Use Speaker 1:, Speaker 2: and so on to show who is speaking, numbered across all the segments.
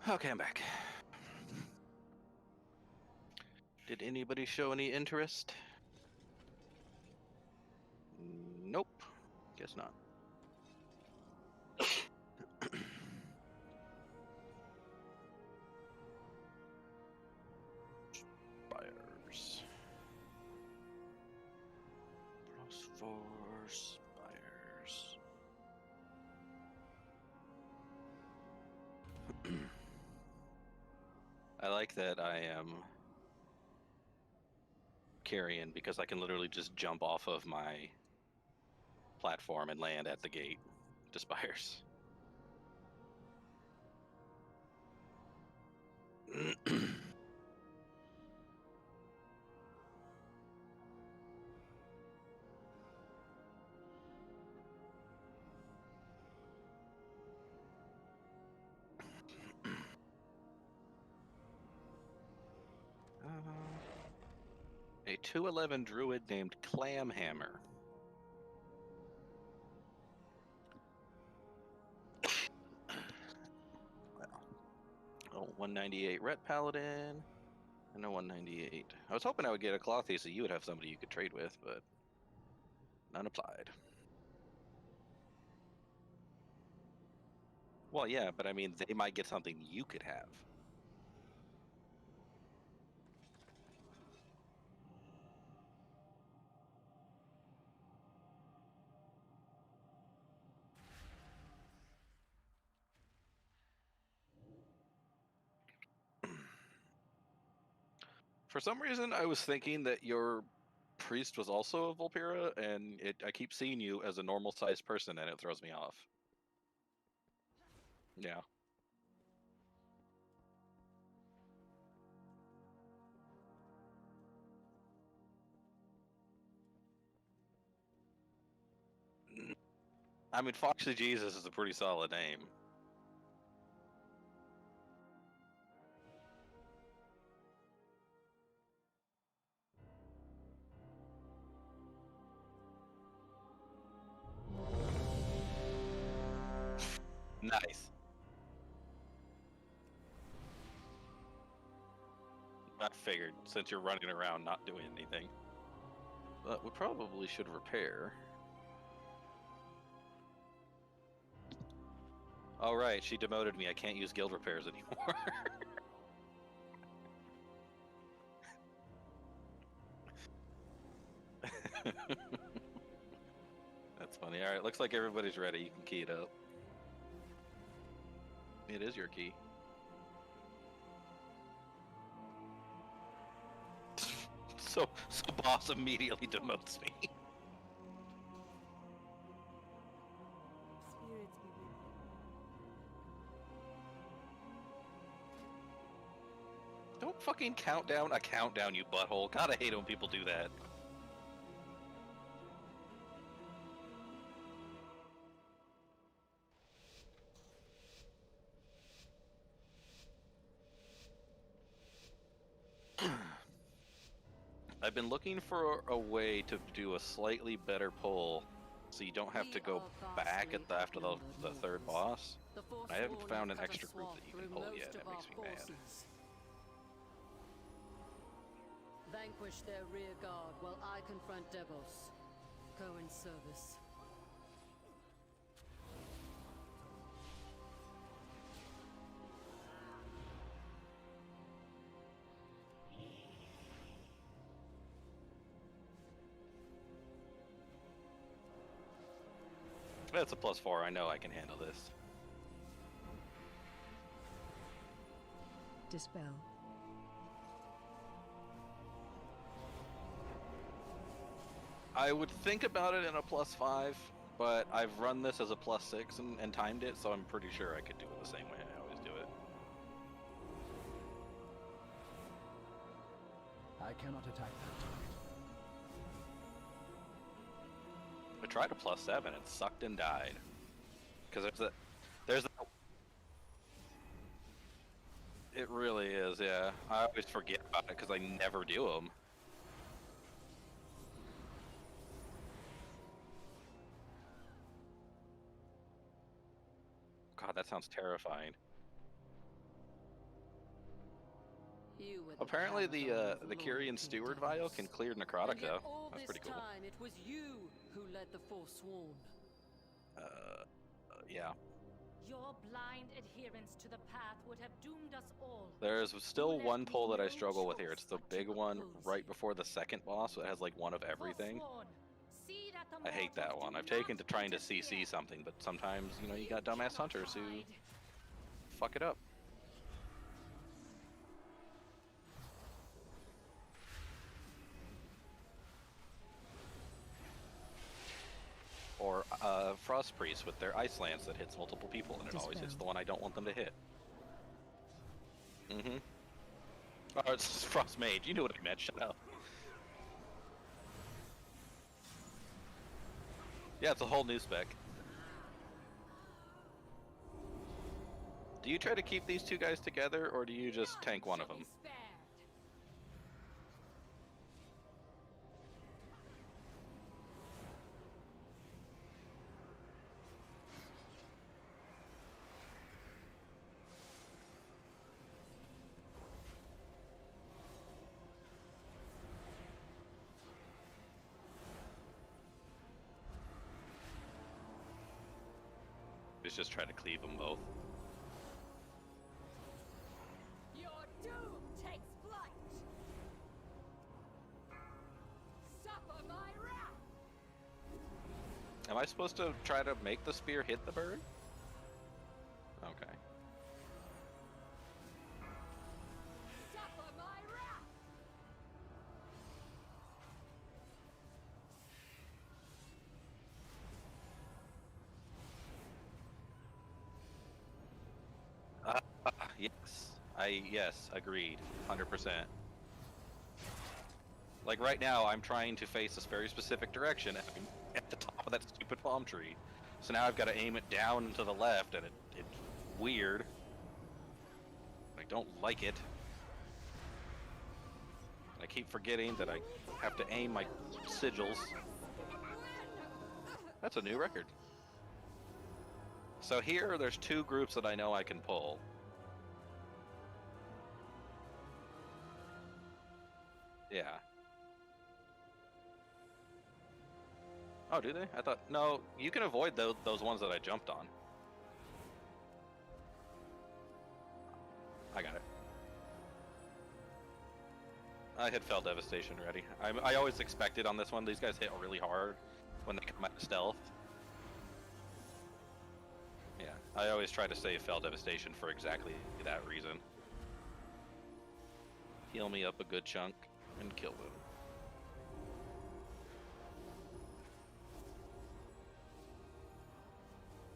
Speaker 1: Okay, I'm back. Did anybody show any interest? Nope. Guess not. Spires. +4 spires. I like that I am carrying because I can literally just jump off of my platform and land at the gate to spires. A 211 druid named Clamhammer. Oh, 198 Ret Paladin and a 198. I was hoping I would get a Clothy so you would have somebody you could trade with, but none applied. Well, yeah, but I mean, they might get something you could have. For some reason, I was thinking that your priest was also a Vulpera, and I keep seeing you as a normal-sized person, and it throws me off. Yeah. I mean, Foxy Jesus is a pretty solid name. Nice. I figured, since you're running around not doing anything. But we probably should repair. All right, she demoted me. I can't use guild repairs anymore. That's funny. All right, looks like everybody's ready. You can key it up. It is your key. So boss immediately demotes me.
Speaker 2: Spirits be with you.
Speaker 1: Don't fucking count down a countdown, you butthole. God, I hate when people do that. I've been looking for a way to do a slightly better pull, so you don't have to go back at after the third boss. I haven't found an extra group that you can pull yet. It makes me mad.
Speaker 3: Vanquish their rear guard while I confront Devos. Go in service.
Speaker 1: That's a +4. I know I can handle this.
Speaker 2: Dispel.
Speaker 1: I would think about it in a +5, but I've run this as a +6 and timed it, so I'm pretty sure I could do it the same way I always do it.
Speaker 4: I cannot attack that target.
Speaker 1: I tried a +7 and sucked and died. Because there's a... It really is, yeah. I always forget about it because I never do them. God, that sounds terrifying.
Speaker 3: You were
Speaker 1: Apparently
Speaker 3: paragon of
Speaker 1: the Kyrian
Speaker 3: loyalty,
Speaker 1: Steward
Speaker 3: Delos.
Speaker 1: vial can clear necrotic
Speaker 3: And yet
Speaker 1: though.
Speaker 3: all
Speaker 1: That's
Speaker 3: this
Speaker 1: pretty cool.
Speaker 3: time, it was you who led the Forsworn.
Speaker 1: Yeah.
Speaker 2: Your blind adherence to the path would have doomed us all.
Speaker 1: There's still
Speaker 2: left
Speaker 1: one
Speaker 2: me
Speaker 1: pull that I
Speaker 2: no
Speaker 1: struggle with here.
Speaker 2: choice
Speaker 1: It's the
Speaker 2: but to
Speaker 1: big one
Speaker 2: oppose
Speaker 1: right
Speaker 2: you.
Speaker 1: before the second boss that has like one of everything.
Speaker 2: Forsworn, see that the
Speaker 1: I hate that
Speaker 2: mortals
Speaker 1: one.
Speaker 2: do
Speaker 1: I've taken to
Speaker 2: not
Speaker 1: trying to
Speaker 2: interfere.
Speaker 1: CC something, but sometimes, you know, you got dumbass
Speaker 2: cannot
Speaker 1: hunters who
Speaker 2: hide.
Speaker 1: fuck it up. Or Frost Priest with their Ice Lance that hits multiple people, and it always hits the one I don't want them to hit. Mm-hmm. Oh, it's Frost Mage. You knew what I meant. Shut up. Yeah, it's a whole new spec. Do you try to keep these two guys together, or do you just tank one of them? Just try to cleave them both.
Speaker 2: Your doom takes flight. Suffer my wrath.
Speaker 1: Am I supposed to try to make the spear hit the bird? Okay.
Speaker 2: Suffer my wrath.
Speaker 1: Yes, agreed, 100%. Like right now, I'm trying to face this very specific direction, and I'm at the top of that stupid palm tree. So now I've got to aim it down and to the left, and it's weird. I don't like it. I keep forgetting that I have to aim my sigils. That's a new record. So here, there's two groups that I know I can pull. Yeah. Oh, do they? I thought... No, you can avoid those ones that I jumped on. I got it. I had Fell Devastation ready. I always expected on this one, these guys hit really hard when they come out of stealth. Yeah, I always try to save Fell Devastation for exactly that reason. Heal me up a good chunk and kill them.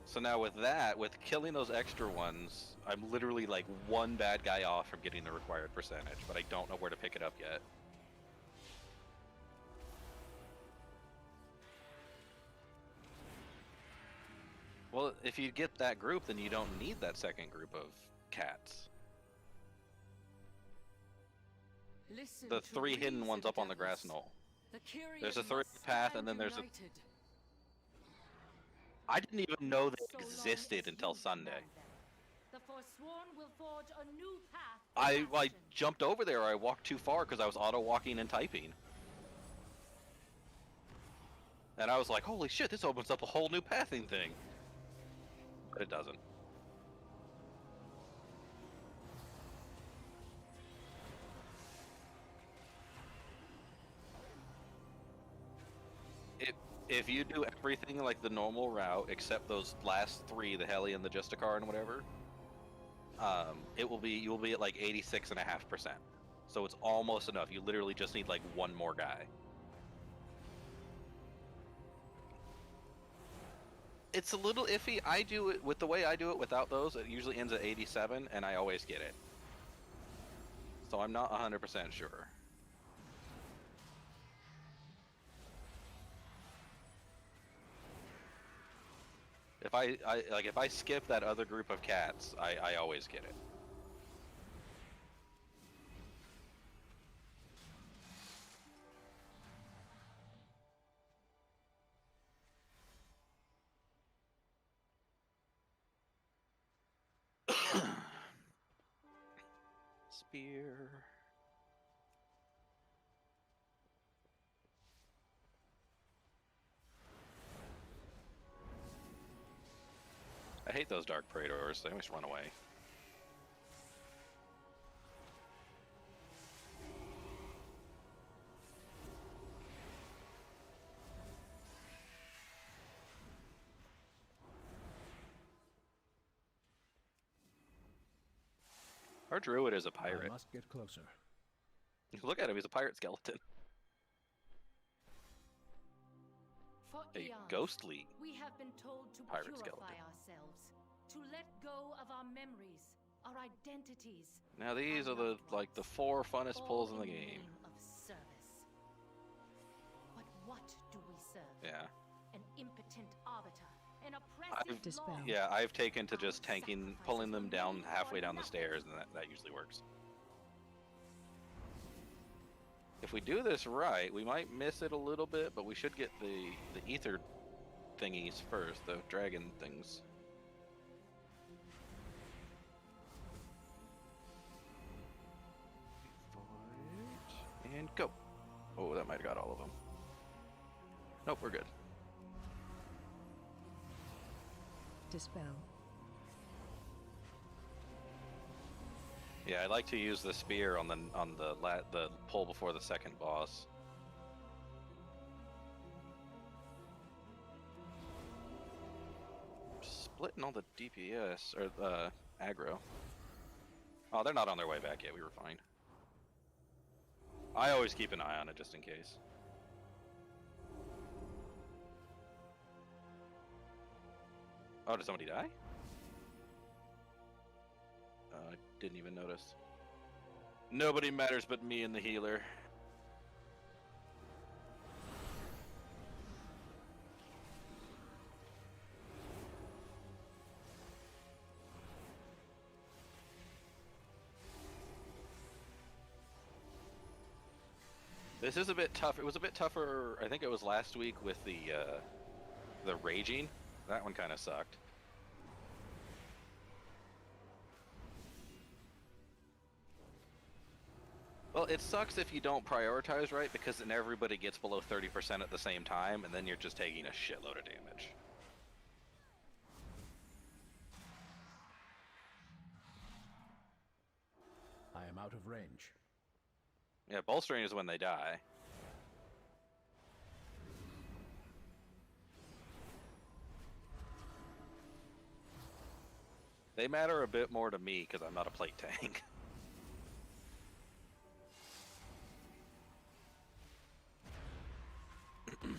Speaker 1: So now with that, with killing those extra ones, I'm literally like one bad guy off from getting the required percentage, but I don't know where to pick it up yet. Well, if you get that group, then you don't need that second group of cats.
Speaker 3: Listen
Speaker 1: The
Speaker 3: to
Speaker 1: three hidden
Speaker 3: reason,
Speaker 1: ones up on the grass
Speaker 3: Devils.
Speaker 1: knoll.
Speaker 3: The Kyrians
Speaker 1: There's a third
Speaker 3: must
Speaker 1: path,
Speaker 3: stand
Speaker 1: and then there's a...
Speaker 3: united.
Speaker 1: I didn't even know they
Speaker 2: So long
Speaker 1: existed
Speaker 2: as
Speaker 1: until
Speaker 2: you
Speaker 1: Sunday.
Speaker 2: command them, the Forsworn will forge a new path.
Speaker 1: I
Speaker 2: for action.
Speaker 1: jumped over there, or I walked too far because I was auto-walking and typing. And I was like, holy shit, this opens up a whole new pathing thing. But it doesn't. If you do everything like the normal route, except those last three, the Heli and the Justicar and whatever, you'll be at like 86.5%. So it's almost enough. You literally just need like one more guy. It's a little iffy. I do it with the way I do it without those. It usually ends at 87, and I always get it. So I'm not 100% sure. If I skip that other group of cats, I always get it. spear. I hate those Dark Praetors, they always run away. Our druid is a
Speaker 4: I
Speaker 1: pirate.
Speaker 4: must get closer.
Speaker 1: Look at him, he's a pirate skeleton.
Speaker 2: For
Speaker 1: A
Speaker 2: eons,
Speaker 1: ghostly.
Speaker 2: we have been told to
Speaker 1: pirate
Speaker 2: purify
Speaker 1: skeleton.
Speaker 2: ourselves, to let go of our memories, our identities.
Speaker 1: Now these are the like the 4 funnest
Speaker 2: all
Speaker 1: pulls in the
Speaker 2: the
Speaker 1: game.
Speaker 2: name of service. But what do we serve?
Speaker 1: Yeah.
Speaker 2: An impotent arbiter, an oppressive
Speaker 5: Dispel.
Speaker 2: law.
Speaker 1: Yeah, I've taken to just tanking, pulling them down halfway down the stairs, and that usually works. If we do this right, we might miss it a little bit, but we should get the ether thingies first, the dragon things. Fight, and go. Oh, that might have got all of them. Nope, we're good.
Speaker 5: Dispel.
Speaker 1: Yeah, I like to use the spear on the pull before the second boss. Splitting all the DPS or aggro. Oh, they're not on their way back yet. We were fine. I always keep an eye on it just in case. Oh, did somebody die? I didn't even notice. Nobody matters but me and the healer. This is a bit tough. It was a bit tougher. I think it was last week with the raging. That one kind of sucked. Well, it sucks if you don't prioritize right, because then everybody gets below 30% at the same time, and then you're just taking a shitload of damage.
Speaker 4: I am out of range.
Speaker 1: Yeah, bolstering is when they die. They matter a bit more to me because I'm not a plate tank. You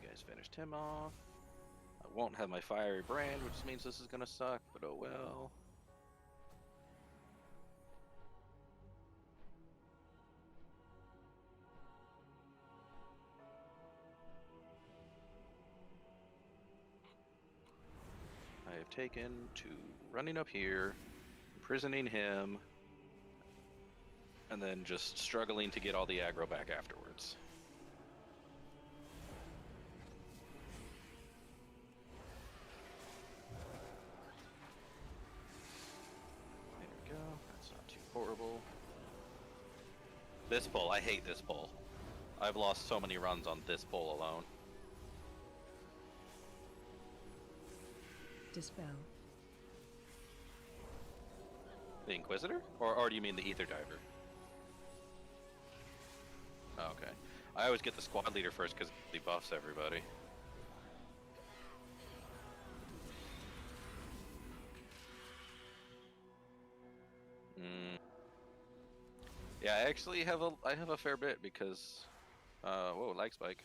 Speaker 1: guys finished him off. I won't have my fiery brand, which means this is gonna suck, but oh well. I have taken to running up here, imprisoning him, and then just struggling to get all the aggro back afterwards. There we go, that's not too horrible. This pull, I hate this pull. I've lost so many runs on this pull alone.
Speaker 5: Dispel.
Speaker 1: The Inquisitor? Or do you mean the Ether Diver? Oh, okay. I always get the squad leader first because he buffs everybody. Yeah, I actually have a fair bit because whoa, lag spike.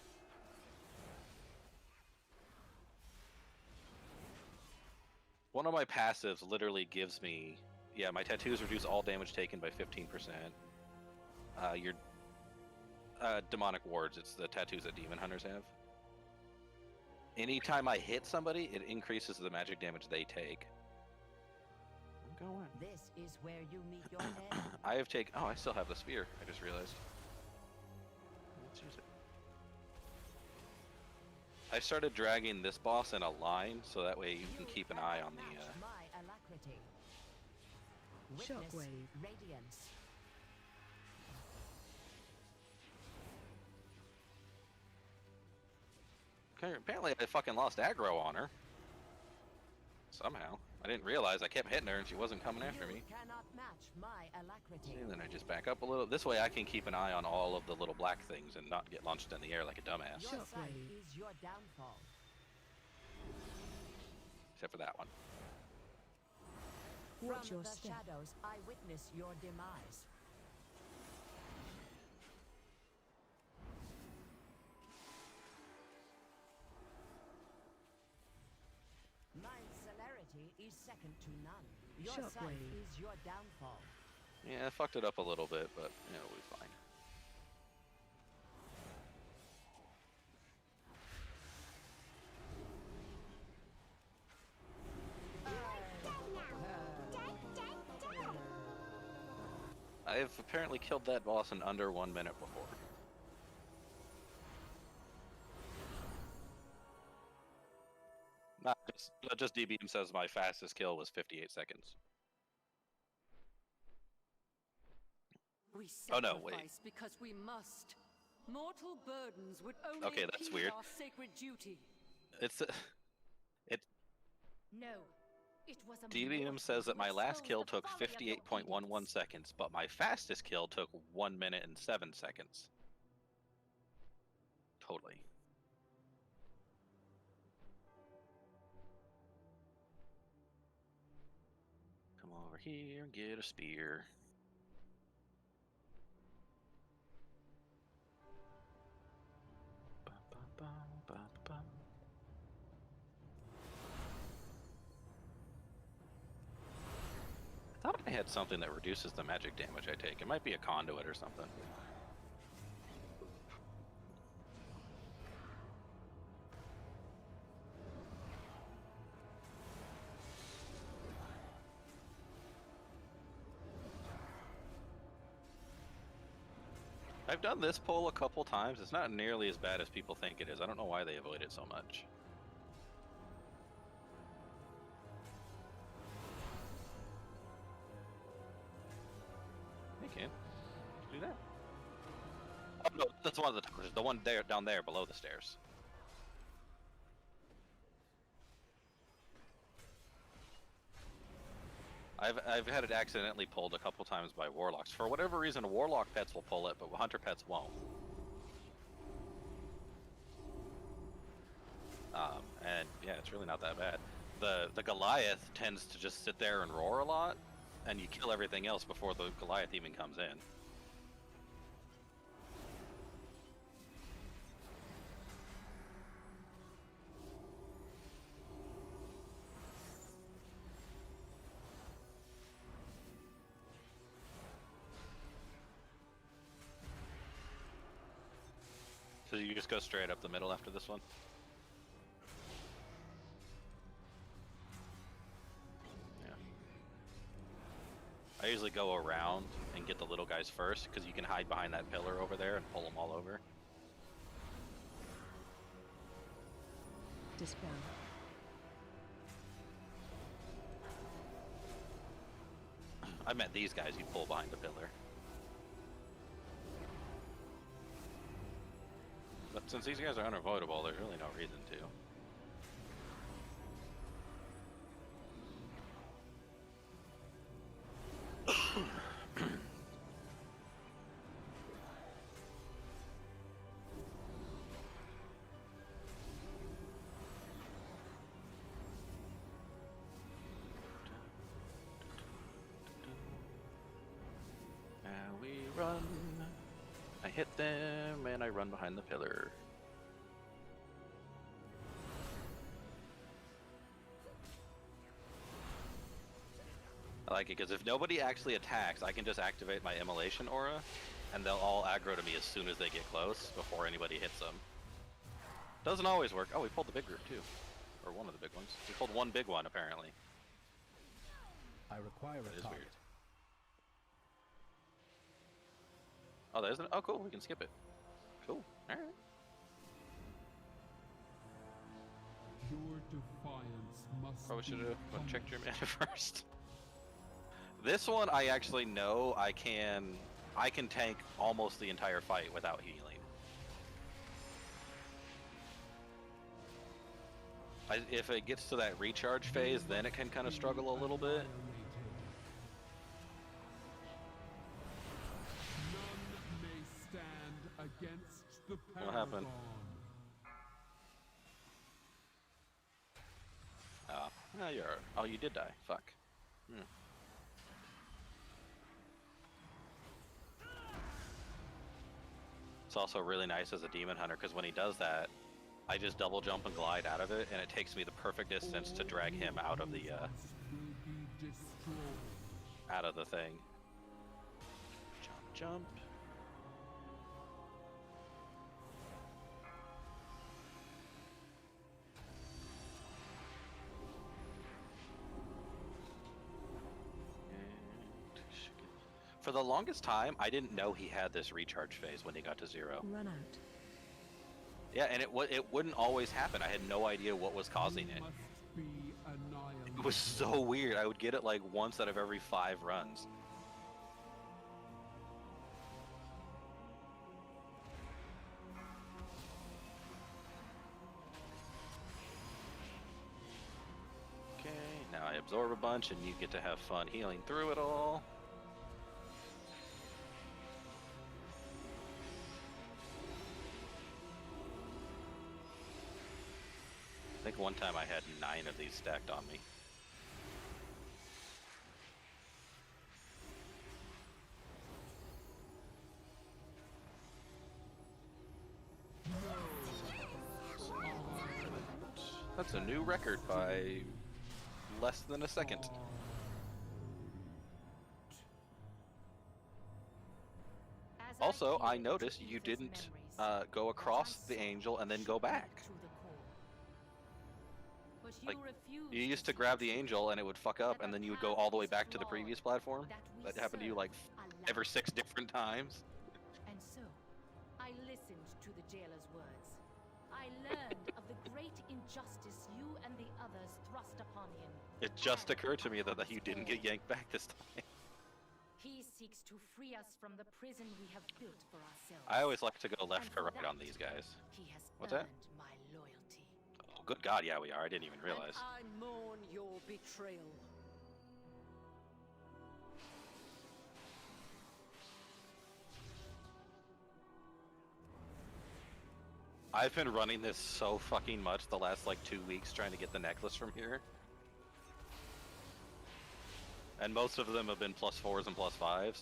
Speaker 1: One of my passives literally gives me, yeah, my tattoos reduce all damage taken by 15%. Your demonic wards, it's the tattoos that demon hunters have. Anytime I hit somebody, it increases the magic damage they take. Go away.
Speaker 6: This is where you meet your end.
Speaker 1: I have taken. Oh, I still have the spear. I just realized. Let's use it. I started dragging this boss in a line, so that way you can keep an eye on the.
Speaker 6: My alacrity. Witness
Speaker 5: Shockwave.
Speaker 6: radiance.
Speaker 1: Apparently, I fucking lost aggro on her. Somehow, I didn't realize I kept hitting her and she wasn't coming after me.
Speaker 6: You cannot match my alacrity.
Speaker 1: And then I just back up a little. This way, I can keep an eye on all of the little black things and not get launched in the air like a dumbass.
Speaker 6: Your sight
Speaker 5: Shockwave.
Speaker 6: is your downfall.
Speaker 1: Except for that one.
Speaker 5: Watch
Speaker 6: From
Speaker 5: your
Speaker 6: the
Speaker 5: step.
Speaker 6: shadows, I witness your demise. My celerity is second to none. Your sight
Speaker 5: Shockwave.
Speaker 6: is your downfall.
Speaker 1: Yeah, I fucked it up a little bit, but it'll be fine. I have apparently killed that boss in under 1 minute before. Not just DBM says my fastest kill was 58 seconds.
Speaker 3: We
Speaker 1: Oh, no, wait.
Speaker 3: sacrifice because we must. Mortal burdens would only
Speaker 1: Okay, that's
Speaker 3: impede
Speaker 1: weird.
Speaker 3: our sacred duty.
Speaker 1: It's
Speaker 2: No. It was a
Speaker 1: DBM
Speaker 2: mortal
Speaker 1: says that
Speaker 2: who
Speaker 1: my last
Speaker 2: exposed
Speaker 1: kill
Speaker 2: the
Speaker 1: took
Speaker 2: folly of your
Speaker 1: 58.11
Speaker 2: obedience.
Speaker 1: seconds, but my fastest kill took 1 minute and 7 seconds. Totally. Come over here and get a spear. Ba, ba, ba, ba, ba. I thought I had something that reduces the magic damage I take. It might be a conduit or something. I've done this pull a couple times. It's not nearly as bad as people think it is. I don't know why they avoid it so much. They can. Do that. Oh no, that's one of the towers. The one there, down there, below the stairs. I've had it accidentally pulled a couple times by warlocks. For whatever reason, warlock pets will pull it, but hunter pets won't. And yeah, it's really not that bad. The Goliath tends to just sit there and roar a lot, and you kill everything else before the Goliath even comes in. So you just go straight up the middle after this one? Yeah. I usually go around and get the little guys first, because you can hide behind that pillar over there and pull them all over.
Speaker 5: Dispel.
Speaker 1: I meant these guys you pull behind the pillar. But since these guys are unavoidable, there's really no reason to. Now we run. I hit them and I run behind the pillar. I like it because if nobody actually attacks, I can just activate my immolation aura and they'll all aggro to me as soon as they get close before anybody hits them. Doesn't always work. Oh, we pulled the big group too. Or one of the big ones. We pulled one big one apparently.
Speaker 4: I require
Speaker 1: That
Speaker 4: a
Speaker 1: is
Speaker 4: target.
Speaker 1: weird. Oh, there's an. Oh, cool. We can skip it. Cool. All right.
Speaker 7: Your defiance must
Speaker 1: Probably should
Speaker 7: be
Speaker 1: have checked your
Speaker 7: punished.
Speaker 1: mana first. This one, I actually know I can tank almost the entire fight without healing. If it gets to that recharge phase, then it can kind of struggle a little bit.
Speaker 7: None may stand against the
Speaker 1: What happened?
Speaker 7: Paragon.
Speaker 1: Oh, you're. Oh, you did die. Fuck. Hmm. It's also really nice as a demon hunter because when he does that, I just double jump and glide out of it, and it takes me the perfect distance to drag him out of the
Speaker 7: Will be destroyed.
Speaker 1: out of the thing. Jump, jump. For the longest time, I didn't know he had this recharge phase when he got to 0.
Speaker 5: Run out.
Speaker 1: Yeah, and it wouldn't always happen. I had no idea what was causing it.
Speaker 7: Must be annihilated.
Speaker 1: It was so weird. I would get it like once out of every 5 runs. Okay, now I absorb a bunch and you get to have fun healing through it all. I think one time I had 9 of these stacked on me. That's a new record by less than a second.
Speaker 2: As
Speaker 1: Also,
Speaker 2: peer
Speaker 1: I
Speaker 2: into
Speaker 1: noticed you
Speaker 2: Ether's
Speaker 1: didn't
Speaker 2: memories,
Speaker 1: go
Speaker 2: what
Speaker 1: across
Speaker 2: I
Speaker 1: the
Speaker 2: saw
Speaker 1: angel and then go
Speaker 2: shook me
Speaker 1: back.
Speaker 2: to the core. But
Speaker 1: Like,
Speaker 2: refused
Speaker 1: You used to
Speaker 2: see
Speaker 1: grab the
Speaker 2: truth,
Speaker 1: angel and it would fuck up,
Speaker 2: that
Speaker 1: and
Speaker 2: the
Speaker 1: then you would go
Speaker 2: path
Speaker 1: all the way
Speaker 2: is
Speaker 1: back to the
Speaker 2: flawed,
Speaker 1: previous platform.
Speaker 2: that we
Speaker 1: That happened to you like
Speaker 2: serve
Speaker 1: ever
Speaker 2: alike.
Speaker 1: 6 different times.
Speaker 2: And so, I listened to the jailer's words. I learned of the great injustice you and the others thrust upon him.
Speaker 1: It just
Speaker 2: and
Speaker 1: occurred to me that
Speaker 2: upon
Speaker 1: you
Speaker 2: us
Speaker 1: didn't
Speaker 2: all.
Speaker 1: get yanked back this time.
Speaker 2: He seeks to free us from the prison we have built for ourselves.
Speaker 1: I always like to go left
Speaker 2: And
Speaker 1: to
Speaker 2: for
Speaker 1: right on
Speaker 2: that,
Speaker 1: these guys.
Speaker 2: He has
Speaker 1: What's that?
Speaker 2: earned my loyalty.
Speaker 1: Oh, good God, yeah, we are. I didn't even realize.
Speaker 3: And I mourn your betrayal.
Speaker 1: I've been running this so fucking much the last like 2 weeks trying to get the necklace from here. And most of them have been +4s and +5s.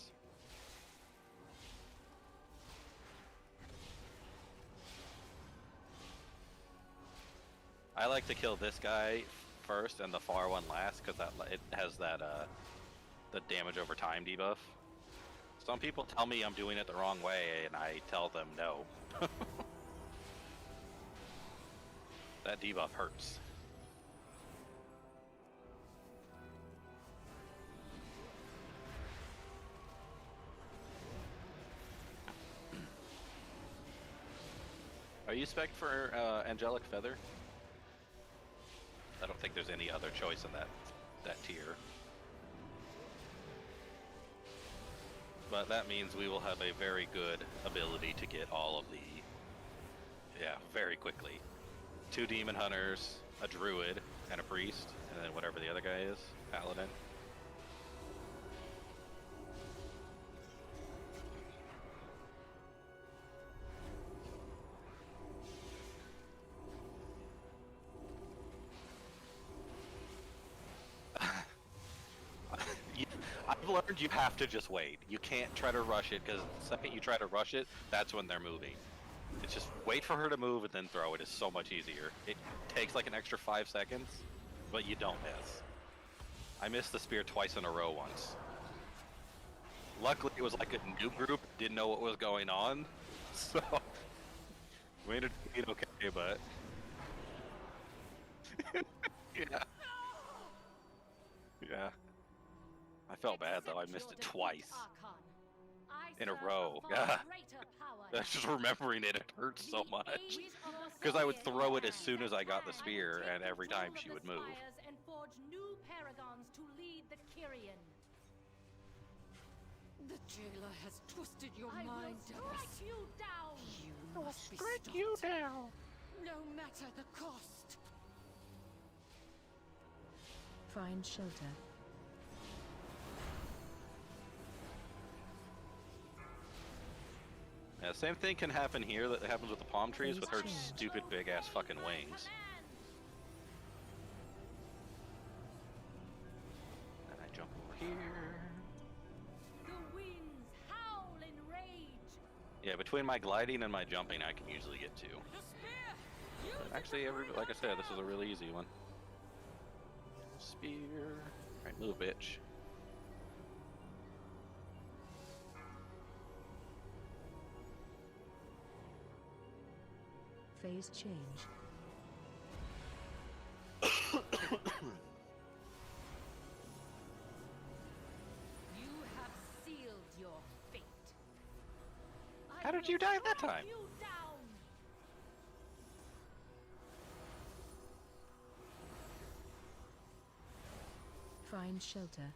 Speaker 1: I like to kill this guy first and the far one last because it has that the damage over time debuff. Some people tell me I'm doing it the wrong way and I tell them no. That debuff hurts. Are you spec for Angelic Feather? I don't think there's any other choice in that tier. But that means we will have a very good ability to get all of the... Yeah, very quickly. 2 Demon Hunters, a Druid, and a Priest, and then whatever the other guy is, Paladin. I've learned you have to just wait. You can't try to rush it, because the second you try to rush it, that's when they're moving. It's just wait for her to move and then throw it is so much easier. It takes like an extra 5 seconds, but you don't miss. I missed the spear twice in a row once. Luckily it was like a new group, didn't know what was going on, so we ended up being okay, but... yeah. Yeah. felt bad though. I missed it twice in a
Speaker 2: serve
Speaker 1: row.
Speaker 2: far
Speaker 1: Yeah.
Speaker 2: greater power
Speaker 1: Just remembering it, it hurts so
Speaker 2: The
Speaker 1: much.
Speaker 2: age of
Speaker 1: Because I would
Speaker 2: Messiah
Speaker 1: throw it as
Speaker 2: hands
Speaker 1: soon as I got the
Speaker 2: and
Speaker 1: spear,
Speaker 2: take
Speaker 1: and every
Speaker 2: control
Speaker 1: time
Speaker 2: of
Speaker 1: she
Speaker 2: the
Speaker 1: would move.
Speaker 2: spires and forge new paragons to lead the Kyrian.
Speaker 3: The jailer has twisted your
Speaker 2: I will
Speaker 3: mind,
Speaker 2: strike
Speaker 3: Devos.
Speaker 2: you down.
Speaker 3: You must be stopped.
Speaker 1: down.
Speaker 3: No matter the cost.
Speaker 5: Find shelter.
Speaker 1: Yeah, same thing can happen here that happens with the palm trees with her
Speaker 5: Change.
Speaker 1: stupid big ass fucking wings. And I jump over here.
Speaker 2: The winds howl in rage.
Speaker 1: Yeah, between my gliding and my jumping, I can usually get to.
Speaker 3: The spear! Use
Speaker 1: Actually, like I said, this is a really easy one. Spear. Alright, move, bitch.
Speaker 5: Phase change.
Speaker 2: You have sealed your fate.
Speaker 1: How did you die that time?
Speaker 2: You down.
Speaker 5: Find shelter.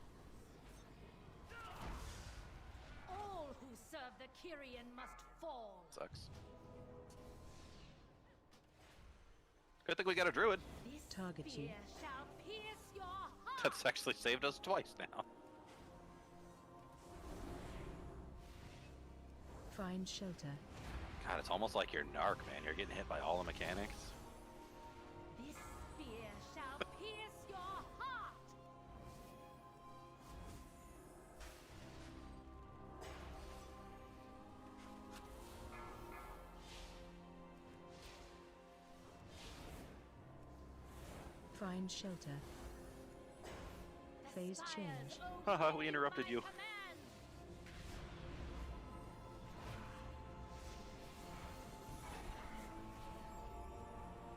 Speaker 2: All who serve the Kyrian must fall.
Speaker 1: Sucks. Good thing we got a druid.
Speaker 2: This
Speaker 5: Target you.
Speaker 2: spear shall pierce your heart.
Speaker 1: That's actually saved us twice now.
Speaker 5: Find shelter.
Speaker 1: God, it's almost like you're Narc, man. You're getting hit by all the mechanics.
Speaker 2: This spear shall pierce your heart.
Speaker 5: Find shelter.
Speaker 2: The
Speaker 5: Phase
Speaker 2: spires
Speaker 5: change.
Speaker 1: Haha,
Speaker 2: obey
Speaker 1: we interrupted
Speaker 2: my
Speaker 1: you.
Speaker 2: command.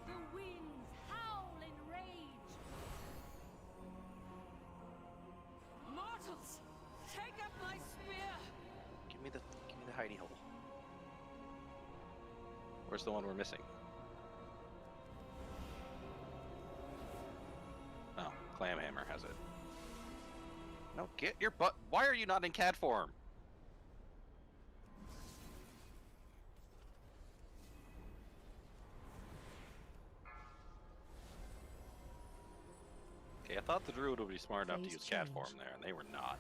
Speaker 2: The winds howl in rage.
Speaker 3: Mortals! Take up my spear!
Speaker 1: Give me the hidey hole. Where's the one we're missing? Oh, Clamhammer has it. No, get your butt. Why are you not in cat form? Okay, I thought the druid would be smart enough to
Speaker 5: Phase
Speaker 1: use cat
Speaker 5: change.
Speaker 1: form there, and they were not.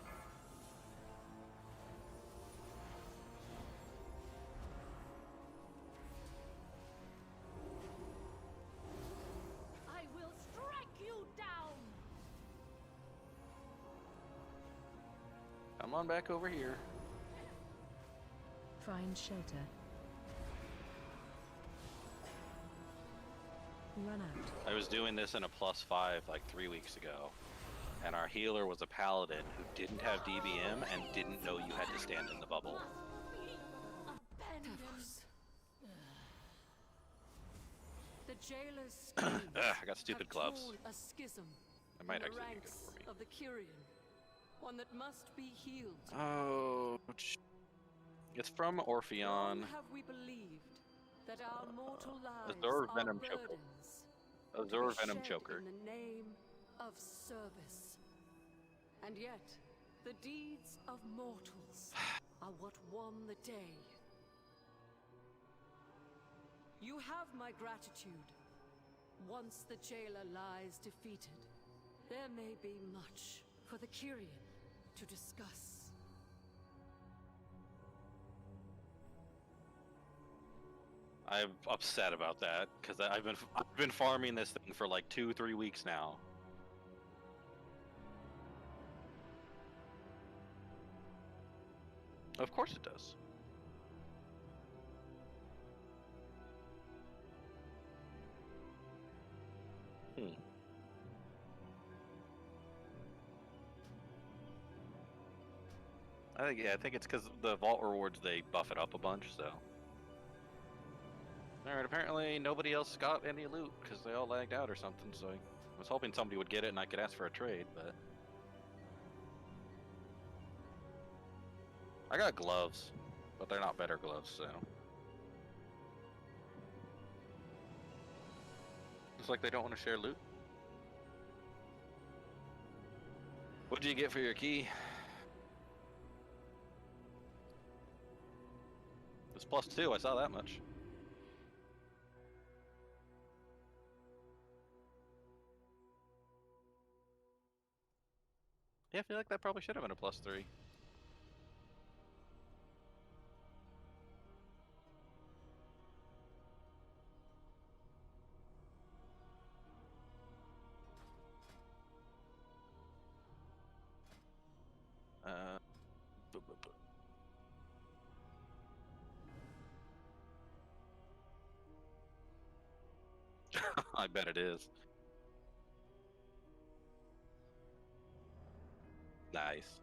Speaker 2: I will strike you down.
Speaker 1: Come on back over here.
Speaker 5: Find shelter. Run out.
Speaker 1: I was doing this in a +5 like 3 weeks ago, and our healer was a paladin who didn't have DBM and didn't know you had to stand in the bubble.
Speaker 2: Abandoned.
Speaker 3: Devos. The jailer's schemes
Speaker 1: Ugh, I got stupid
Speaker 3: have
Speaker 1: gloves.
Speaker 3: torn a schism
Speaker 1: That might
Speaker 3: in the
Speaker 1: actually be good
Speaker 3: ranks
Speaker 1: for me.
Speaker 3: of the Kyrian, one that must be healed.
Speaker 1: Oh, it's from Orpheon.
Speaker 3: Long have we believed that our mortal lives
Speaker 1: Azure
Speaker 3: are
Speaker 1: Venom Choker.
Speaker 3: burdens
Speaker 1: Azure
Speaker 3: to be
Speaker 1: Venom
Speaker 3: shed
Speaker 1: Choker.
Speaker 3: in the name of service. And yet, the deeds of mortals are what won the day. You have my gratitude. Once the jailer lies defeated, there may be much for the Kyrian to discuss.
Speaker 1: I'm upset about that because I've been farming this thing for like 2-3 weeks now. Of course it does. I think it's because the vault rewards they buff it up a bunch. So. Alright, apparently nobody else got any loot because they all lagged out or something. So I was hoping somebody would get it and I could ask for a trade, but I got gloves, but they're not better gloves, so. It's like they don't want to share loot. What did you get for your key? It's +2, I saw that much. Yeah, I feel like that probably should have been a +3. Bu- bu- bu- I bet it is. Nice.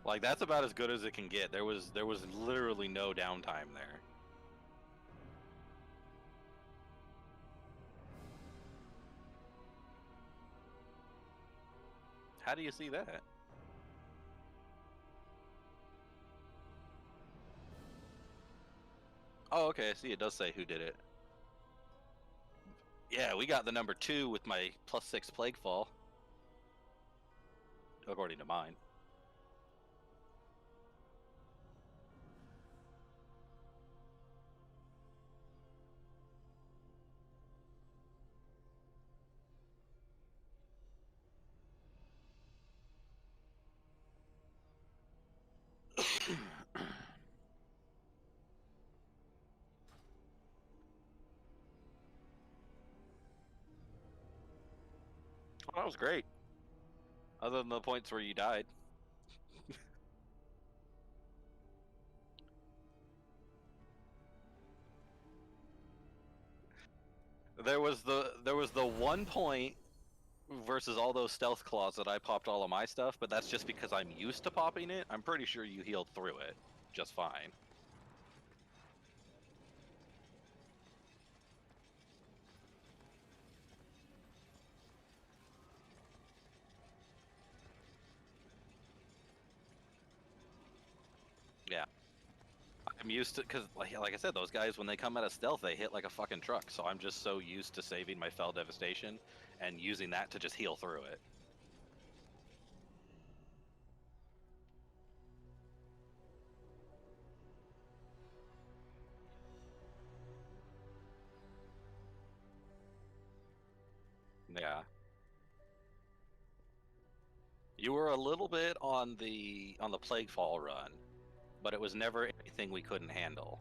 Speaker 1: Like that's about as good as it can get. There was literally no downtime there. How do you see that? Oh, okay, I see. It does say who did it. Yeah, we got the number 2 with my +6 plague fall. According to mine. Well, that was great. Other than the points where you died. There was the one point versus all those stealth claws that I popped all of my stuff, but that's just because I'm used to popping it. I'm pretty sure you healed through it just fine. Yeah. I'm used to, because like I said, those guys, when they come out of stealth, they hit like a fucking truck. So I'm just so used to saving my Fell Devastation and using that to just heal through it. Yeah. You were a little bit on the Plague Fall run, but it was never anything we couldn't handle.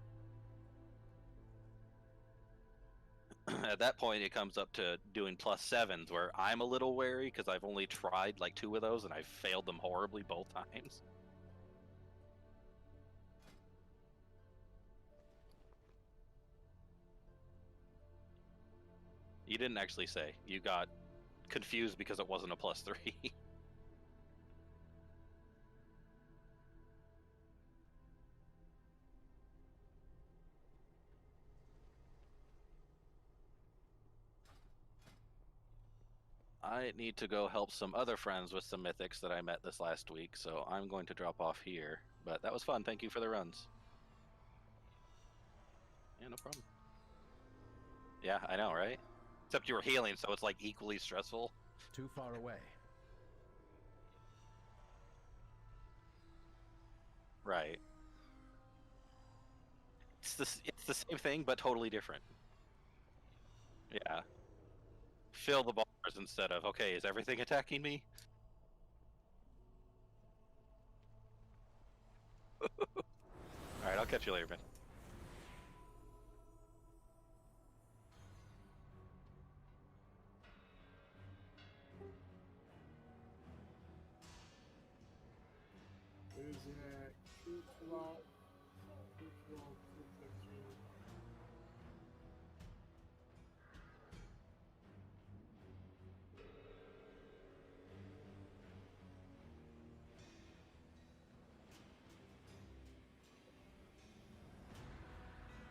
Speaker 1: At that point, it comes up to doing +7s, where I'm a little wary because I've only tried like 2 of those and I failed them horribly both times. You didn't actually say. You got confused because it wasn't a +3. I need to go help some other friends with some mythics that I met this last week, so I'm going to drop off here. But that was fun. Thank you for the runs. Yeah, no problem. Yeah, I know, right? Except you were healing, so it's like equally stressful.
Speaker 4: Too far away.
Speaker 1: Right. It's the same thing, but totally different. Yeah. Fill the bars instead of, okay, is everything attacking me? Alright, I'll catch you later, man.
Speaker 8: Is it 212, 212, 213?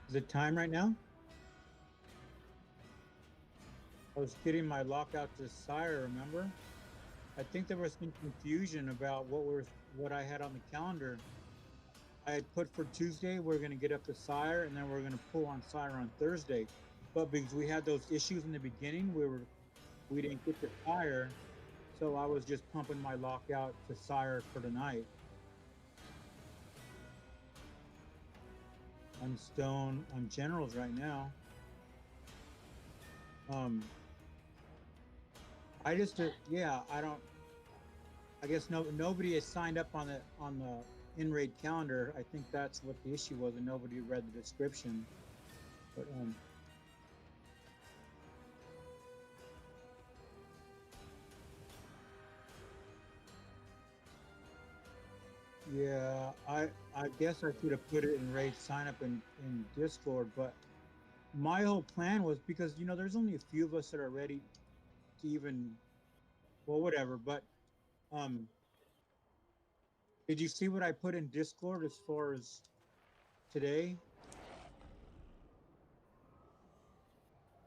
Speaker 9: Is it time right now? I was getting my lockout to Sire, remember? I think there was some confusion about what I had on the calendar. I had put for Tuesday, we're going to get up to Sire, and then we're going to pull on Sire on Thursday. But because we had those issues in the beginning, we didn't get to Sire, so I was just pumping my lockout to Sire for tonight. I'm Stone on Generals right now. I just yeah, I guess nobody has signed up on the in-raid calendar. I think that's what the issue was, and nobody read the description. But yeah, I guess I could have put it in raid sign up in Discord, but my whole plan was because there's only a few of us that are ready to even, well, whatever. But did you see what I put in Discord as far as today?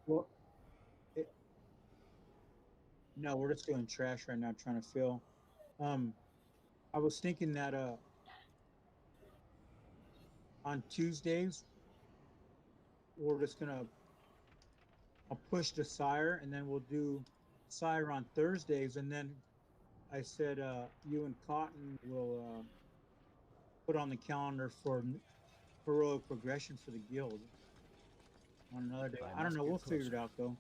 Speaker 9: Well, no, we're just doing trash right now, trying to fill. I was thinking that on Tuesdays we're just gonna I'll push the Sire, and then we'll do Sire on Thursdays, and then I said you and Cotton will put on the calendar for heroic progression for the guild on another day. I don't know. We'll figure it out though.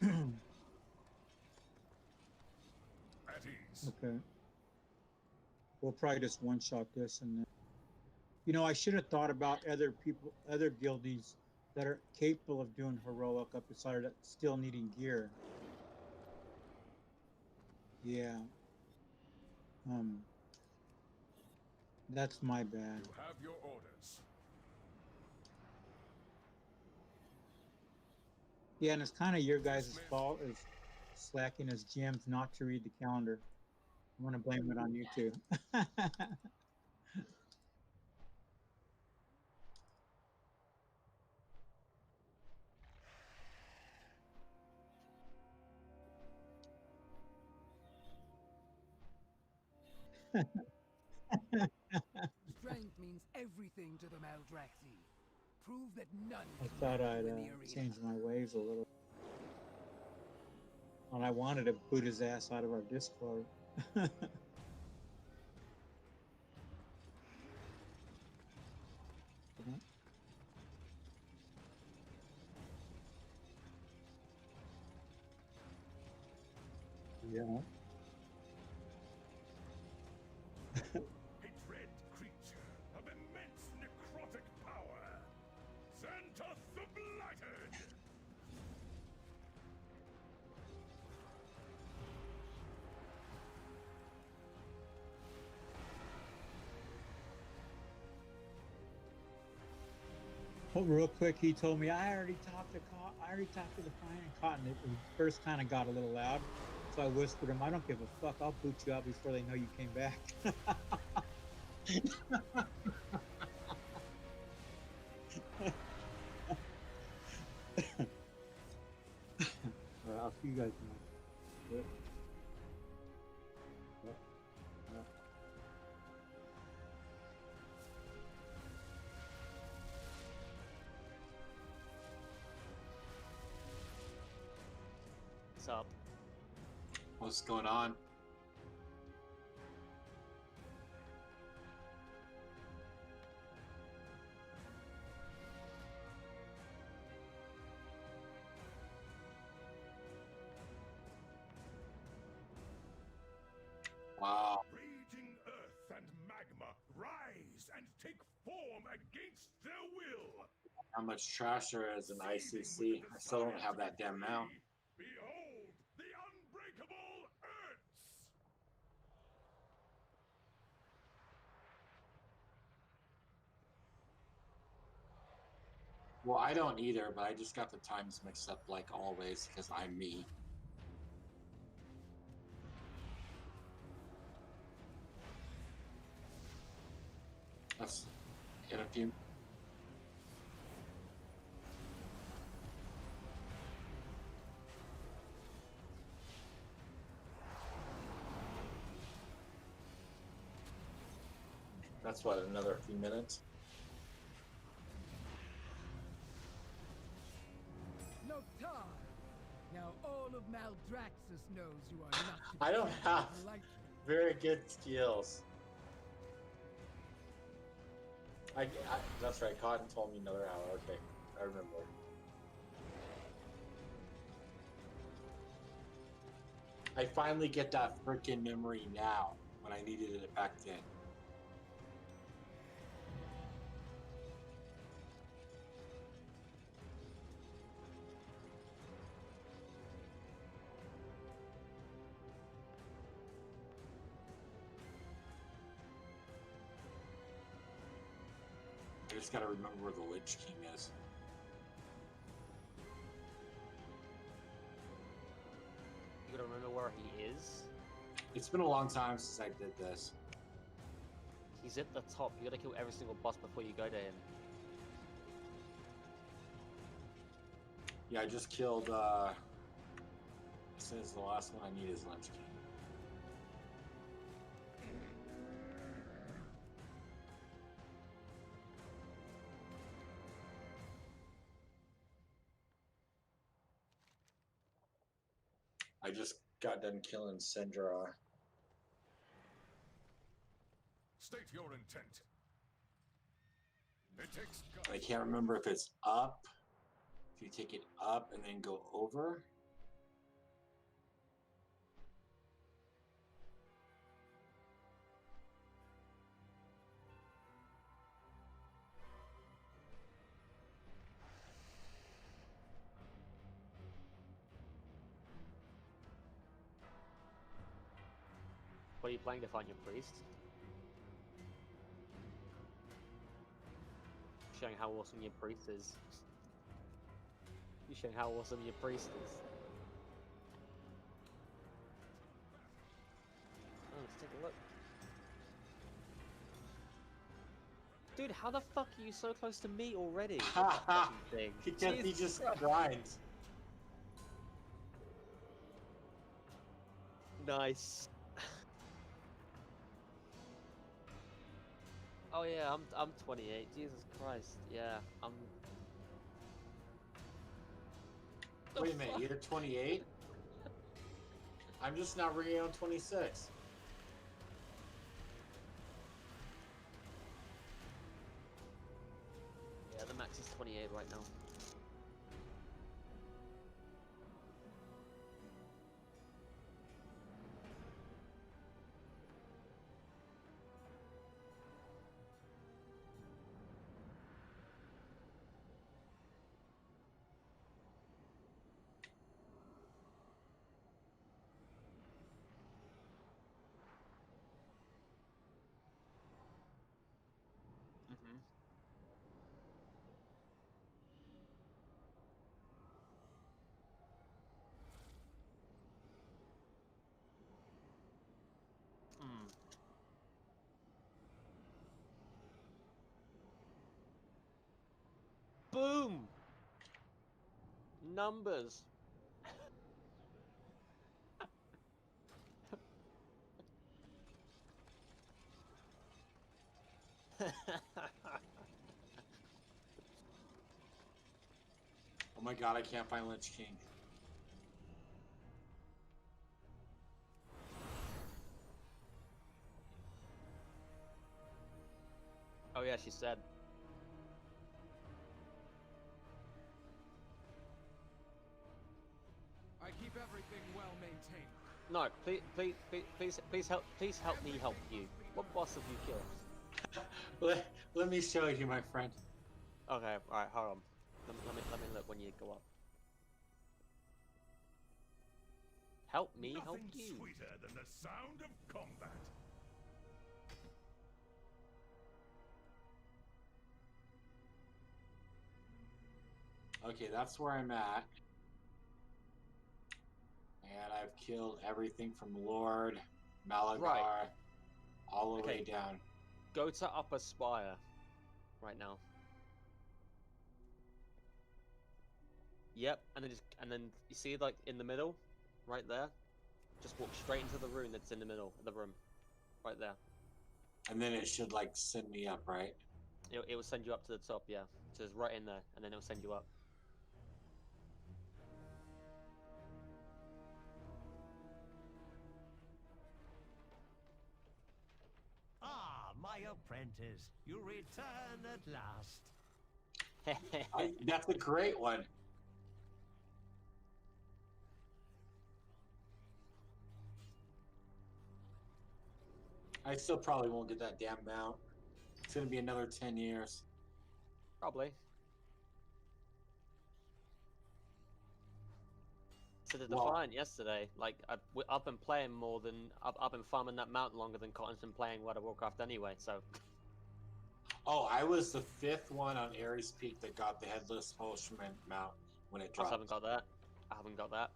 Speaker 4: At ease.
Speaker 9: Okay. We'll probably just one-shot this, and then, I should have thought about other guildies that are capable of doing heroic up to Sire that still needing gear. Yeah. That's my bad.
Speaker 4: You have your orders.
Speaker 9: Yeah, and it's kind of your guys' fault as slacking as GMs not to read the calendar. I'm gonna blame it on you too.
Speaker 10: Strength means everything to the Maldraxi. Prove that none
Speaker 9: I
Speaker 10: can
Speaker 9: thought
Speaker 10: match
Speaker 9: I'd
Speaker 10: you in the arena.
Speaker 9: change my ways a little. And I wanted to boot his ass out of our Discord. Yeah.
Speaker 4: A dread creature of immense necrotic power. Xantos the Blighted.
Speaker 9: Oh, real quick, he told me I already talked to the client, and Cotton. It first kind of got a little loud, so I whispered him, "I don't give a fuck. I'll boot you out before they know you came back." All right, I'll see you guys tomorrow. Yep. Yep. Yep.
Speaker 11: What's up?
Speaker 12: What's going on? Wow.
Speaker 4: Raging earth and magma rise and take form against their will.
Speaker 12: How much trash there is in ICC. I still don't have that damn mount.
Speaker 4: Behold the unbreakable Earths!
Speaker 12: Well, I don't either, but I just got the times mixed up like always because I'm me. Let's get a few. That's what, another few minutes?
Speaker 10: Noctar! Now all of Maldraxxus knows you are not to be
Speaker 12: I don't
Speaker 10: treated
Speaker 12: have
Speaker 10: lightly.
Speaker 12: very good skills. That's right, Cotton told me another hour. Okay, I remember. I finally get that frickin' memory now when I needed it back then. I just gotta remember where the Lich King is.
Speaker 11: You gotta remember where he is.
Speaker 12: It's been a long time since I did this.
Speaker 11: He's at the top. You gotta kill every single boss before you go to him.
Speaker 12: Yeah, I just killed, since the last one I need is Lich King. I just got done killing Syndra.
Speaker 4: State your intent. It takes
Speaker 12: I can't remember if it's up. If you take it up and then go over.
Speaker 11: What are you playing to find your priest? Showing how awesome your priest is. You're showing how awesome your priest is. Oh, let's take a look. Dude, how the fuck are you so close to me already?
Speaker 12: Because he just grinds.
Speaker 11: Nice. Oh yeah, I'm 28. Jesus Christ. Yeah, I'm.
Speaker 12: Wait a minute, you're 28? I'm just not ringing on 26.
Speaker 11: Yeah, the max is 28 right now. Boom! Numbers.
Speaker 12: Oh my god, I can't find Lich King.
Speaker 11: Oh yeah, she said.
Speaker 10: I keep everything well maintained.
Speaker 11: No, please help me help you. What boss have you killed?
Speaker 12: Let me show you, my friend.
Speaker 11: Okay, alright, hold on. Let me look when you go up. Help me help
Speaker 4: nothing
Speaker 11: you.
Speaker 4: sweeter than the sound of combat.
Speaker 12: Okay, that's where I'm at. And I've killed everything from Lord, Malagar,
Speaker 11: Right.
Speaker 12: all the way
Speaker 11: Okay.
Speaker 12: down.
Speaker 11: Go to Upper Spire right now. Yep, and then you see like in the middle, right there. Just walk straight into the room that's in the middle of the room, right there.
Speaker 12: And then it should like send me up, right?
Speaker 11: It will send you up to the top, yeah. So it's right in there, and then it'll send you up.
Speaker 13: Ah, my apprentice, you return at last.
Speaker 12: That's a great one. I still probably won't get that damn mount. It's gonna be another 10 years.
Speaker 11: Probably. To the
Speaker 12: Well-
Speaker 11: Defiant yesterday, like I've been playing more than I've been farming that mountain longer than Cotton's been playing World of Warcraft anyway. So.
Speaker 12: Oh, I was the 5th one on Ares Peak that got the Headless Horseman mount when it
Speaker 11: I
Speaker 12: dropped.
Speaker 11: haven't got that. I haven't got that.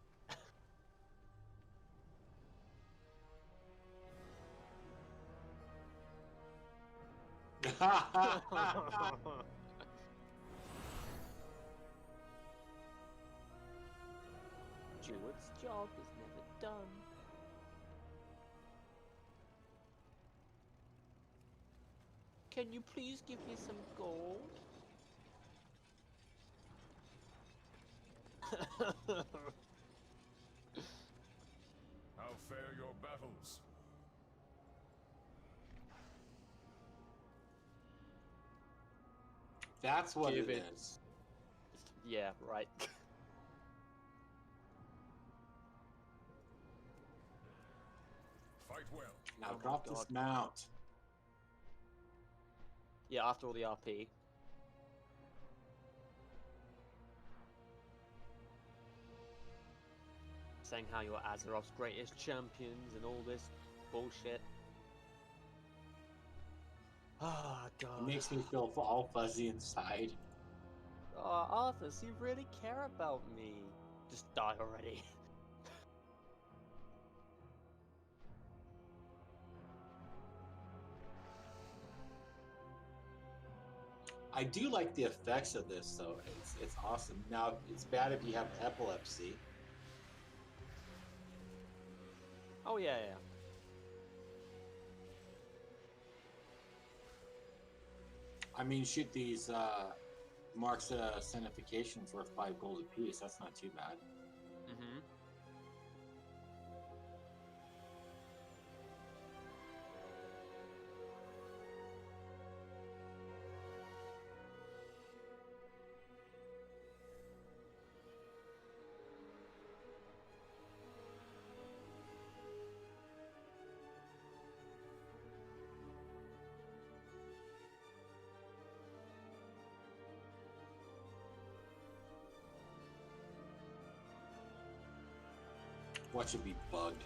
Speaker 11: Druid's job is never done. Can you please give me some gold?
Speaker 4: How fare your battles?
Speaker 12: That's what
Speaker 11: Give
Speaker 12: it
Speaker 11: it.
Speaker 12: is.
Speaker 11: Yeah, right.
Speaker 4: Fight well.
Speaker 12: Now
Speaker 11: Oh my
Speaker 12: drop this
Speaker 11: God.
Speaker 12: mount.
Speaker 11: Yeah, after all the RP. Saying how you're Azeroth's greatest champions and all this bullshit. Ah, God.
Speaker 12: It makes me feel all fuzzy inside.
Speaker 11: Oh, Arthas, you really care about me. Just die already.
Speaker 12: I do like the effects of this, though. It's awesome. Now, it's bad if you have epilepsy.
Speaker 11: Oh, yeah, yeah.
Speaker 12: I mean, shoot, these marks scenification's worth 5 gold apiece. That's not too bad.
Speaker 11: Mm-hmm.
Speaker 12: Watch it be bugged.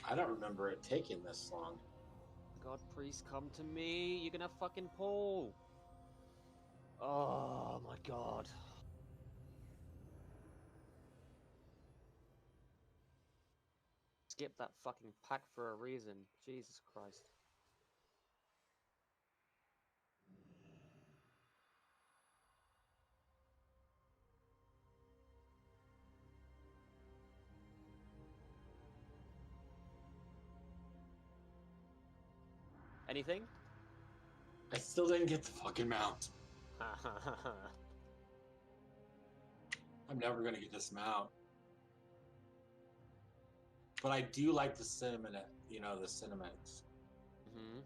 Speaker 12: I don't remember it taking this long.
Speaker 11: God, priest, come to me. You're gonna fucking pull. Oh, my God. Skip that fucking pack for a reason. Jesus Christ. Anything?
Speaker 12: I still didn't get the fucking mount. I'm never gonna get this mount. But I do like the cinnamon, you know, the cinnamons.
Speaker 11: Mm-hmm.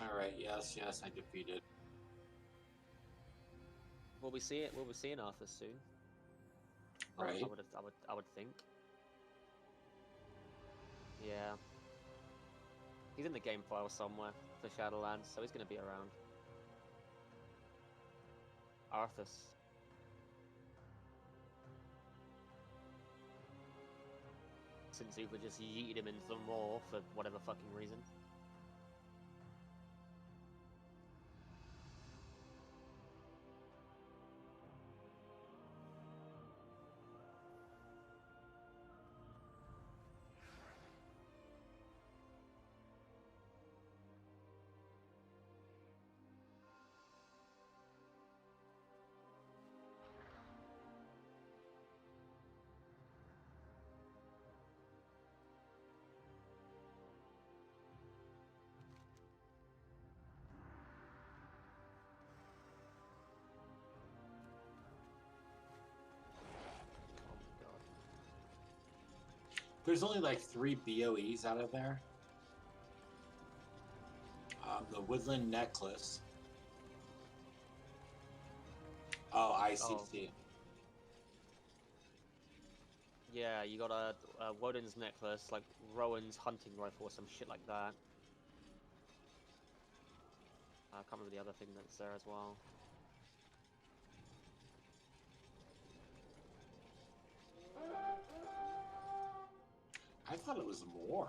Speaker 12: Alright, yes, I defeated.
Speaker 11: We'll be seeing Arthur soon.
Speaker 12: Right.
Speaker 11: I would think. Yeah. He's in the game file somewhere for Shadowlands, so he's gonna be around. Arthas. Since Uber just yeeted him into the maw for whatever fucking reason.
Speaker 12: There's only like 3 BOEs out of there. The Woodland Necklace. Oh, ICC.
Speaker 11: Yeah, you got a Woden's necklace, like Rowan's hunting rifle or some shit like that. I can't remember the other thing that's there as well.
Speaker 12: I thought it was more.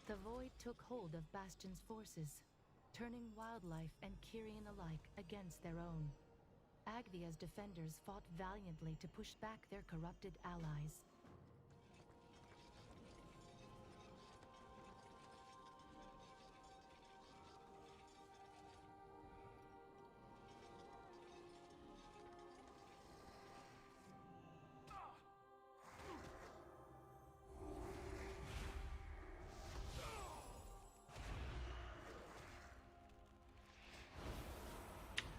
Speaker 2: The void took hold of Bastion's forces, turning wildlife and Kyrian alike against their own. Agvia's defenders fought valiantly to push back their corrupted allies.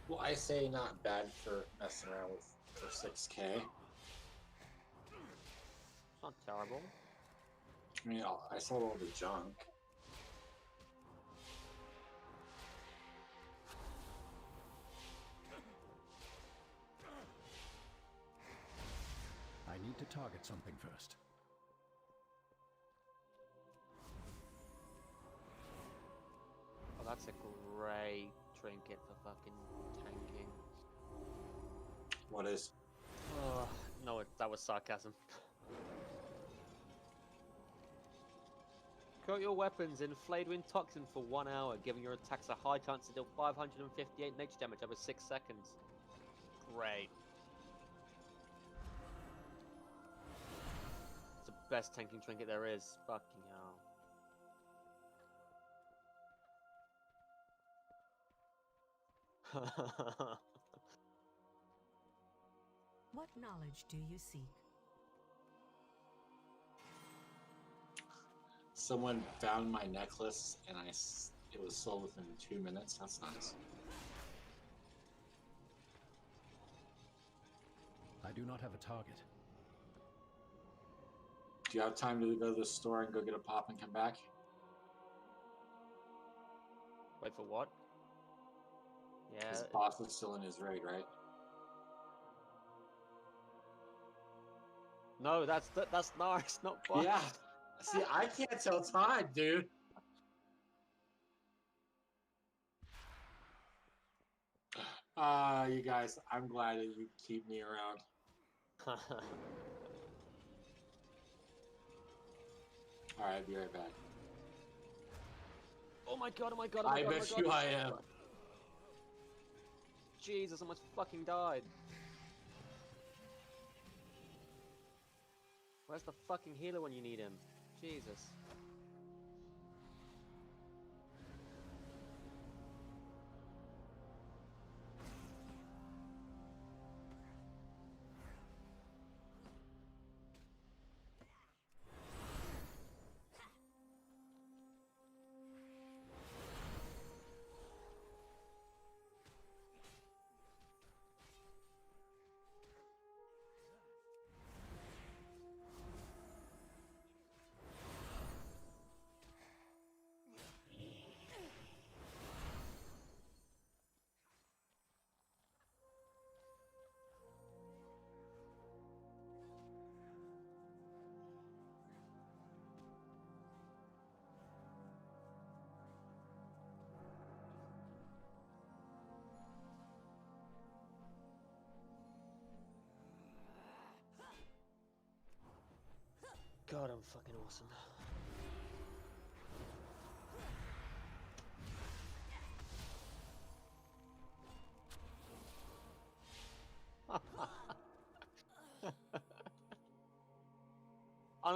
Speaker 12: Well, I say not bad for messing around with for 6K.
Speaker 11: It's not terrible.
Speaker 12: I mean, I sold all the junk.
Speaker 14: I need to target something first.
Speaker 11: Oh, that's a great trinket for fucking tanking.
Speaker 12: What is?
Speaker 11: Oh, no, that was sarcasm. Coat your weapons in Fladewind Toxin for 1 hour, giving your attacks a high chance to deal 558 nature damage over 6 seconds. Great. It's the best tanking trinket there is. Fucking hell.
Speaker 2: What knowledge do you seek?
Speaker 12: Someone found my necklace and it was sold within 2 minutes. That's nice.
Speaker 14: I do not have a target.
Speaker 12: Do you have time to go to the store and go get a pop and come back?
Speaker 11: Wait for what? Yeah.
Speaker 12: His boss is still in his raid, right?
Speaker 11: No, that's Nars, not boss.
Speaker 12: Yeah. See, I can't tell time, dude. You guys, I'm glad that you keep me around. Alright, be right back.
Speaker 11: Oh my god, oh my god, oh my
Speaker 12: I
Speaker 11: god,
Speaker 12: bet
Speaker 11: oh my
Speaker 12: you
Speaker 11: god.
Speaker 12: I am.
Speaker 11: Jesus, I almost fucking died. Where's the fucking healer when you need him? Jesus. God, I'm fucking awesome.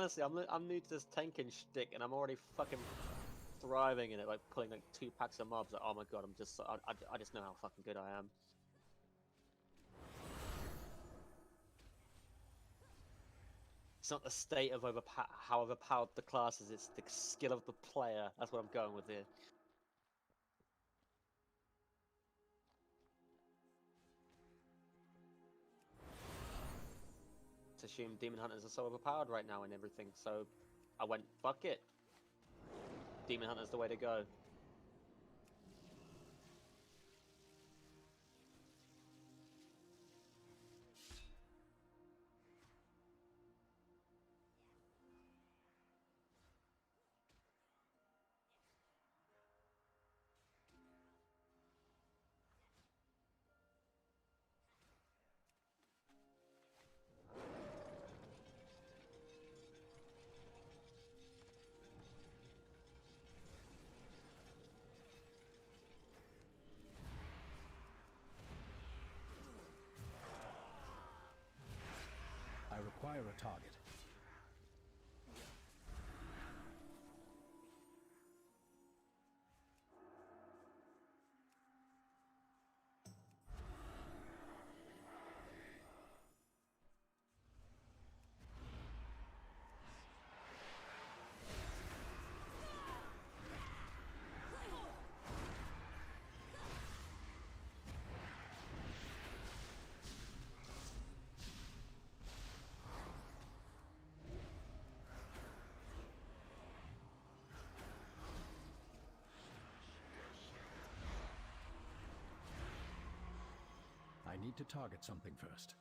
Speaker 11: honestly, I'm new to this tanking shtick, and I'm already fucking thriving in it, like pulling like 2 packs of mobs. Like, oh my god, I just know how fucking good I am. It's not the state of how overpowered the class is, it's the skill of the player. That's what I'm going with here. To assume Demon Hunters are so overpowered right now and everything, so I went, fuck it. Demon Hunter's the way to go.
Speaker 14: I require a target. I need to target something first.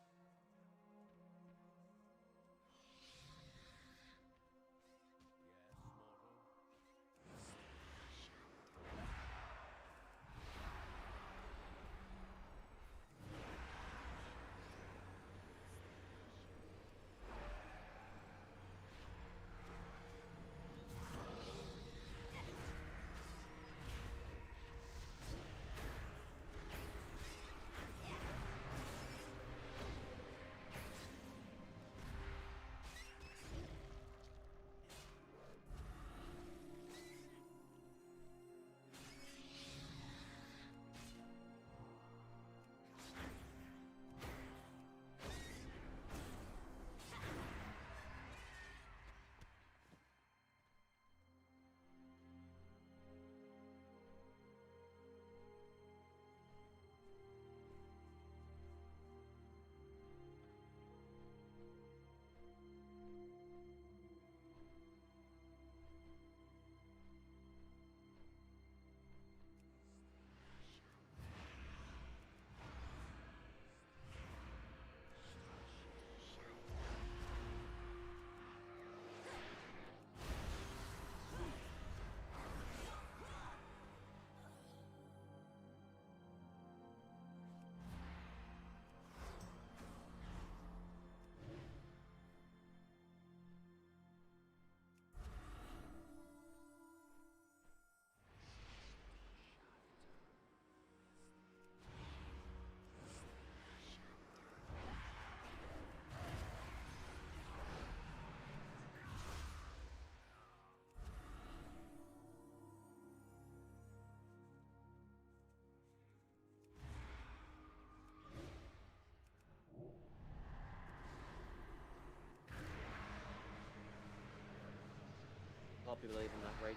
Speaker 11: A lot of people leaving that raid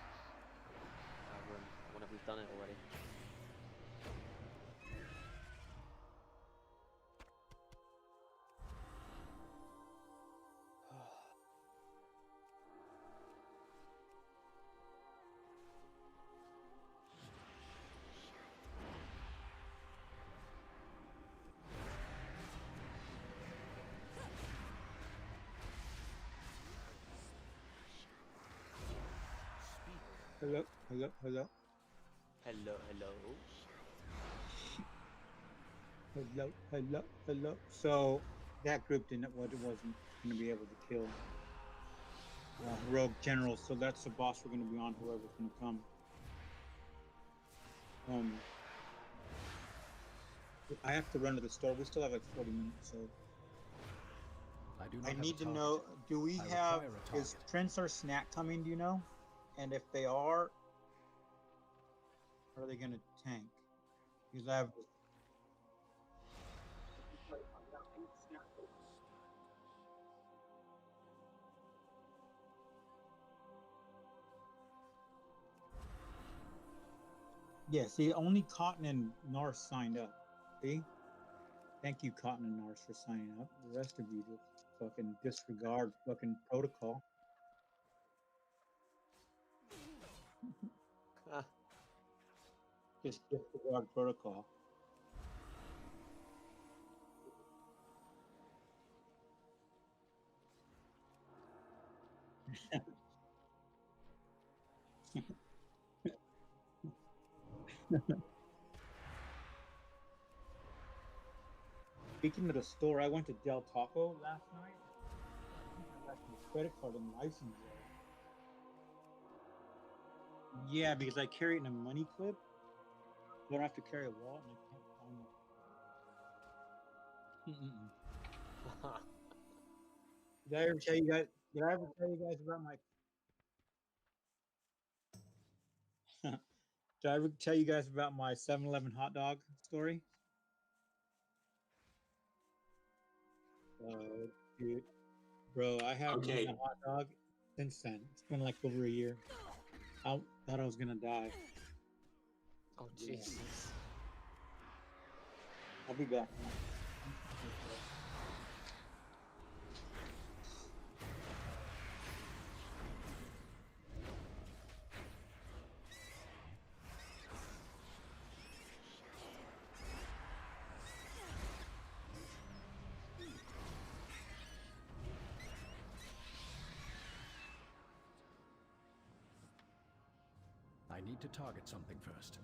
Speaker 11: room. I wonder if we've done it already.
Speaker 9: Hello, hello, hello.
Speaker 11: Hello, hello.
Speaker 9: Hello, hello, hello. So that group wasn't going to be able to kill Rogue General, so that's the boss we're going to be on, whoever's going to come. I have to run to the store. We still have like 40 minutes, so
Speaker 14: I do not
Speaker 9: I
Speaker 14: have a
Speaker 9: need to
Speaker 14: target.
Speaker 9: know, do we
Speaker 14: I
Speaker 9: have,
Speaker 14: require a
Speaker 9: is
Speaker 14: target.
Speaker 9: Prince or Snack coming, do you know? And if they are they going to tank? Because I have... Yeah, see, only Cotton and Nars signed up. See? Thank you, Cotton and Nars, for signing up. The rest of you just fucking disregard fucking protocol. Just disregard protocol. Speaking of the store, I went to Del Taco last night. I got my credit card and license there. Yeah, because I carry it in a money clip. I don't have to carry a wallet, and I can't find it. Did I ever tell you guys? Did I ever tell you guys about my? Did I ever tell you guys about my 7-Eleven hot dog story? Dude, bro, I haven't
Speaker 12: Okay.
Speaker 9: eaten a hot dog since then. It's been like over a year. I thought I was gonna die.
Speaker 11: Oh Jesus!
Speaker 9: I'll be back.
Speaker 14: I need to target something first.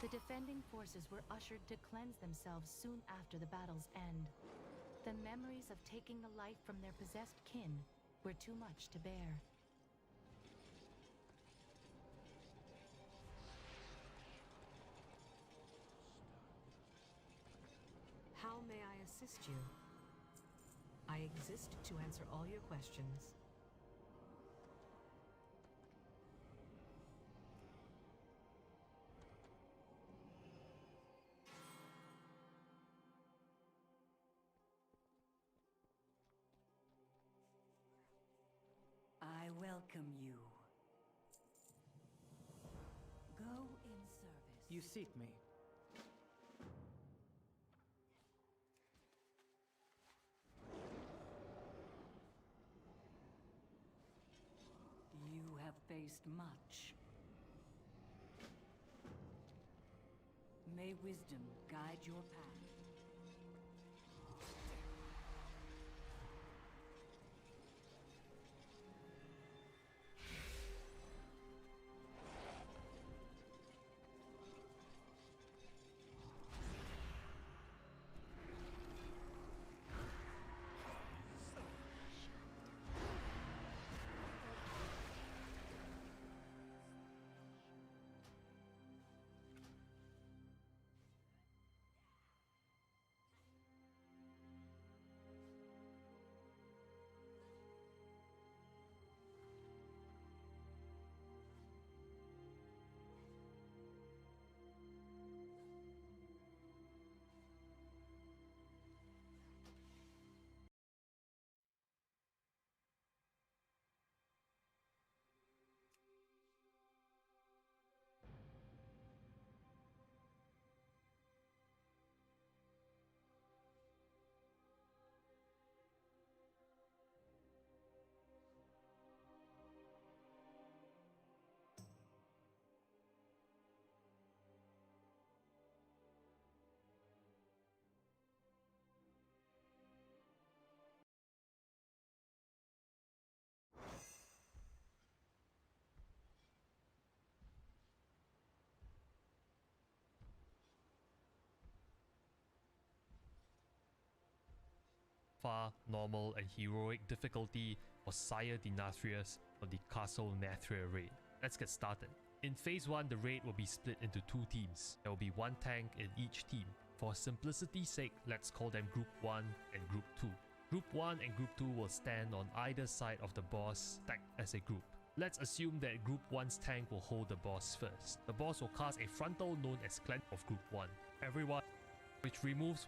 Speaker 2: The defending forces were ushered to cleanse themselves soon after the battle's end. The memories of taking a life from their possessed kin were too much to bear.
Speaker 6: How may I assist you? I exist to answer all your questions. I welcome you. Go in service.
Speaker 15: You seek me.
Speaker 6: You have faced much. May wisdom guide your path.
Speaker 15: Alpha, Normal, and Heroic difficulty for Sire Denathrius for the Castle Nathria raid. Let's get started. In Phase 1, the raid will be split into 2 teams. There will be 1 tank in each team. For simplicity's sake, let's call them Group 1 and Group 2. Group 1 and Group 2 will stand on either side of the boss stacked as a group. Let's assume that Group 1's tank will hold the boss first. The boss will cast a frontal known as Cleanse of Group 1. Everyone, which removes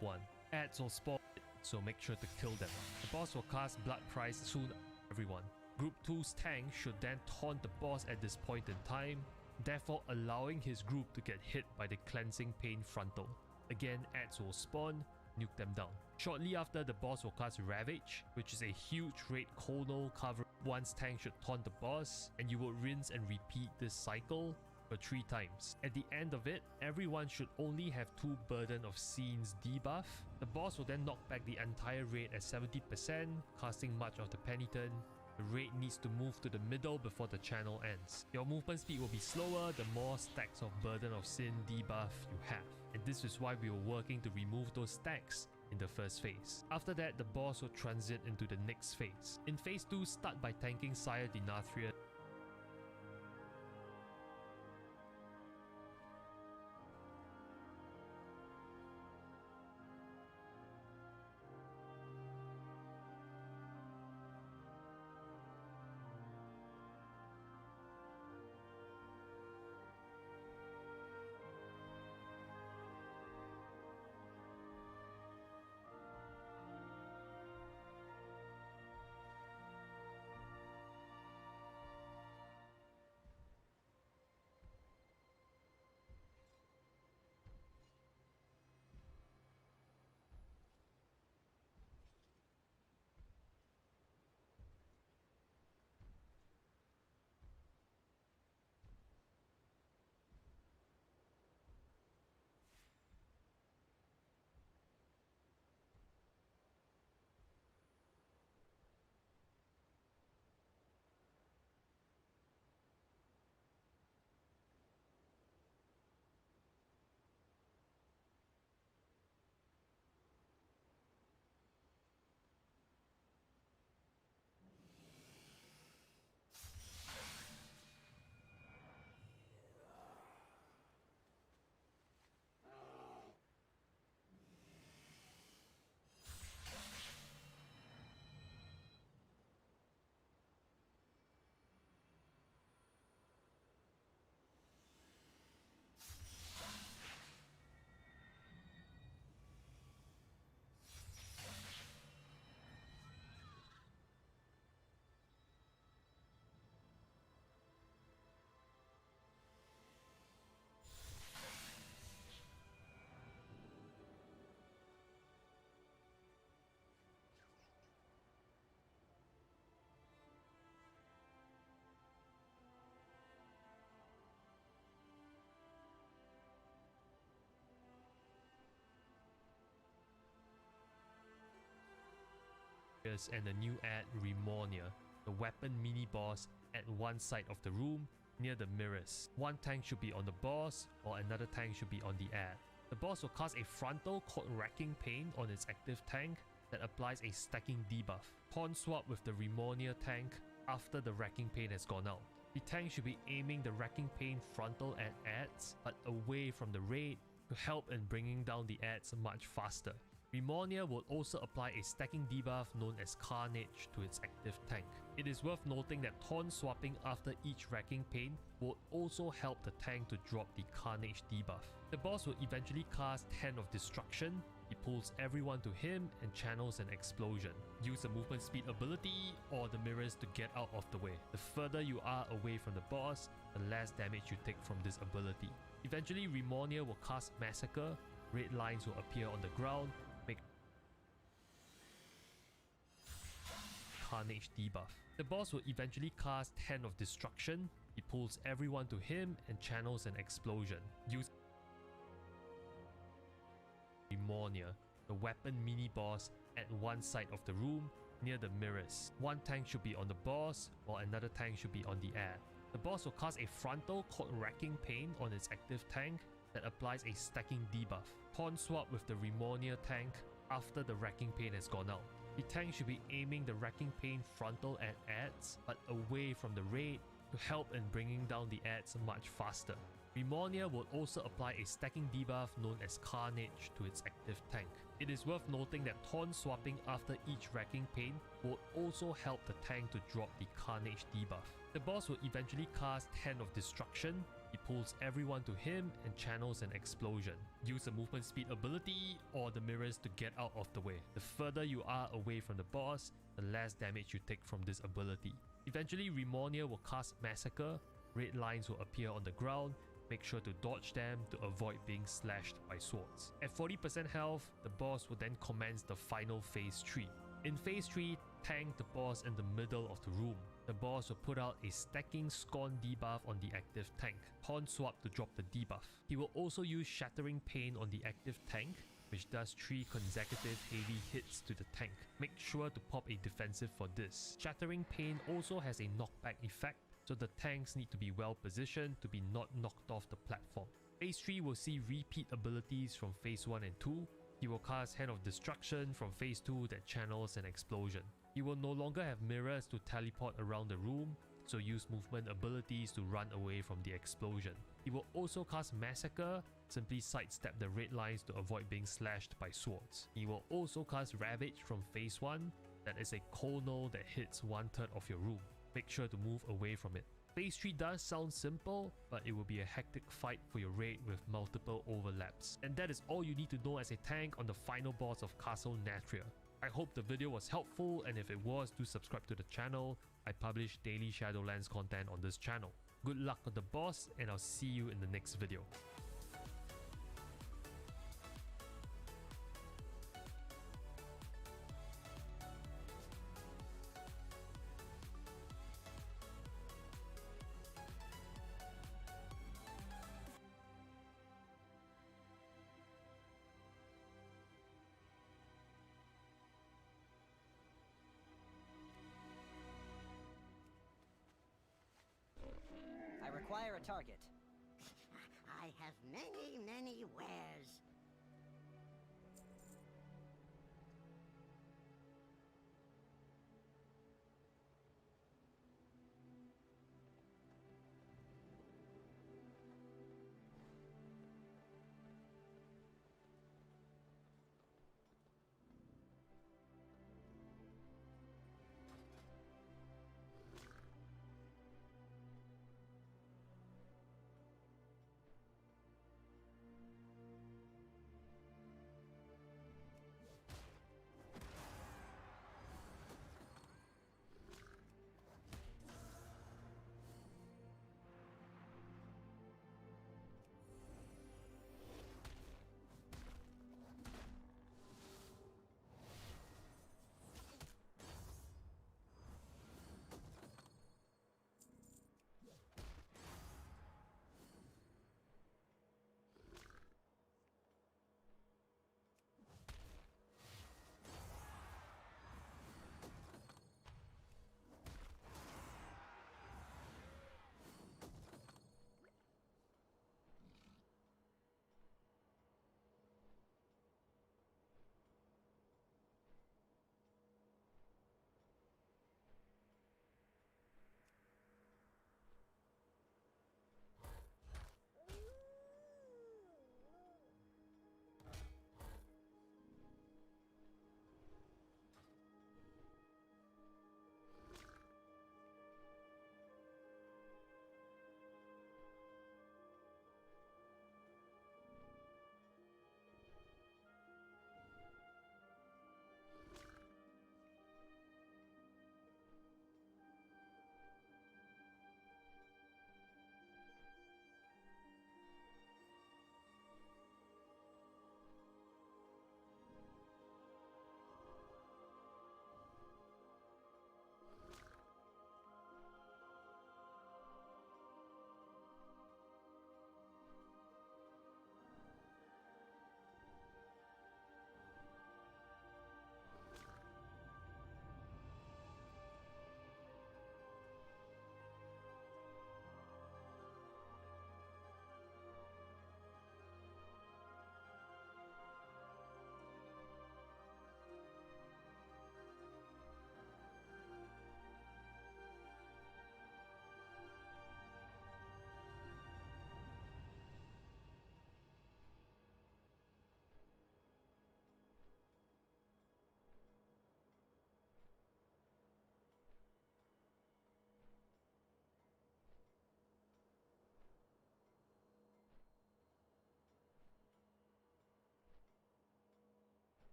Speaker 15: 1. Adds will spawn, so make sure to kill them. The boss will cast Blood Price soon after everyone. Group 2's tank should then taunt the boss at this point in time, therefore allowing his group to get hit by the Cleansing Pain frontal. Again, adds will spawn, nuke them down. Shortly after, the boss will cast Ravage, which is a huge raid Kono cover. One's tank should taunt the boss, and you will rinse and repeat this cycle for 3 times. At the end of it, everyone should only have 2 Burden of Scenes debuff. The boss will then knock back the entire raid at 70%, casting much of the Penitent. The raid needs to move to the middle before the channel ends. Your movement speed will be slower the more stacks of Burden of Sin debuff you have. And this is why we were working to remove those stacks in the first phase. After that, the boss will transit into the next phase. In Phase 2, start by tanking Sire Denathrius. And the new ad Remornia, the weapon mini boss, at one side of the room near the mirrors. 1 tank should be on the boss, or another tank should be on the ad. The boss will cast a frontal called Racking Pain on its active tank that applies a stacking debuff. Pawn swap with the Remornia tank after the Racking Pain has gone out. The tank should be aiming the Racking Pain frontal at ads, but away from the raid to help in bringing down the ads much faster. Remornia will also apply a stacking debuff known as Carnage to its active tank. It is worth noting that taunt swapping after each Racking Pain will also help the tank to drop the Carnage debuff. The boss will eventually cast Hand of Destruction. He pulls everyone to him and channels an explosion. Use the movement speed ability or the mirrors to get out of the way. The further you are away from the boss, the less damage you take from this ability. Eventually, Remornia will cast Massacre. Red lines will appear on the ground. Carnage debuff. The boss will eventually cast Hand of Destruction. He pulls everyone to him and channels an explosion. Use Remornia, the weapon mini boss, at one side of the room near the mirrors. 1 tank should be on the boss, or another tank should be on the ad. The boss will cast a frontal called Racking Pain on its active tank that applies a stacking debuff. Pawn swap with the Remornia tank after the wrecking pain has gone out. The tank should be aiming the wrecking pain frontal at adds, but away from the raid to help in bringing down the adds much faster. Remornia will also apply a stacking debuff known as Carnage to its active tank. It is worth noting that taunt swapping after each wrecking pain will also help the tank to drop the Carnage debuff. The boss will eventually cast Hand of Destruction. He pulls everyone to him and channels an explosion. Use a movement speed ability or the mirrors to get out of the way. The further you are away from the boss, the less damage you take from this ability. Eventually, Remornia will cast Massacre. Red lines will appear on the ground. Make sure to dodge them to avoid being slashed by swords. At 40% health, the boss will then commence the final phase 3. In phase 3, tank the boss in the middle of the room. The boss will put out a stacking Scorn debuff on the active tank. Taunt swap to drop the debuff. He will also use Shattering Pain on the active tank, which does 3 consecutive heavy hits to the tank. Make sure to pop a defensive for this. Shattering Pain also has a knockback effect, so the tanks need to be well positioned to be not knocked off the platform. Phase 3 will see repeat abilities from Phase 1 and 2. He will cast Hand of Destruction from Phase 2 that channels an explosion. He will no longer have mirrors to teleport around the room, so use movement abilities to run away from the explosion. He will also cast Massacre, simply sidestep the red lines to avoid being slashed by swords. He will also cast Ravage from Phase 1, that is a conal that hits 1/3 of your room. Make sure to move away from it. Phase 3 does sound simple, but it will be a hectic fight for your raid with multiple overlaps. And that is all you need to know as a tank on the final boss of Castle Nathria. I hope the video was helpful, and if it was, do subscribe to the channel. I publish daily Shadowlands content on this channel. Good luck on the boss, and I'll see you in the next video.
Speaker 16: I require a target. I have many wares.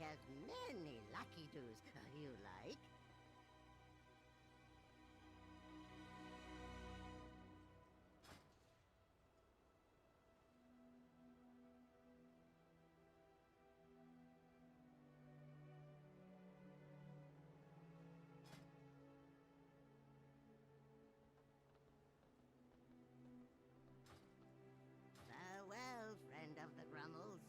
Speaker 16: has many lucky doos you like. Farewell, friend of the Grummles.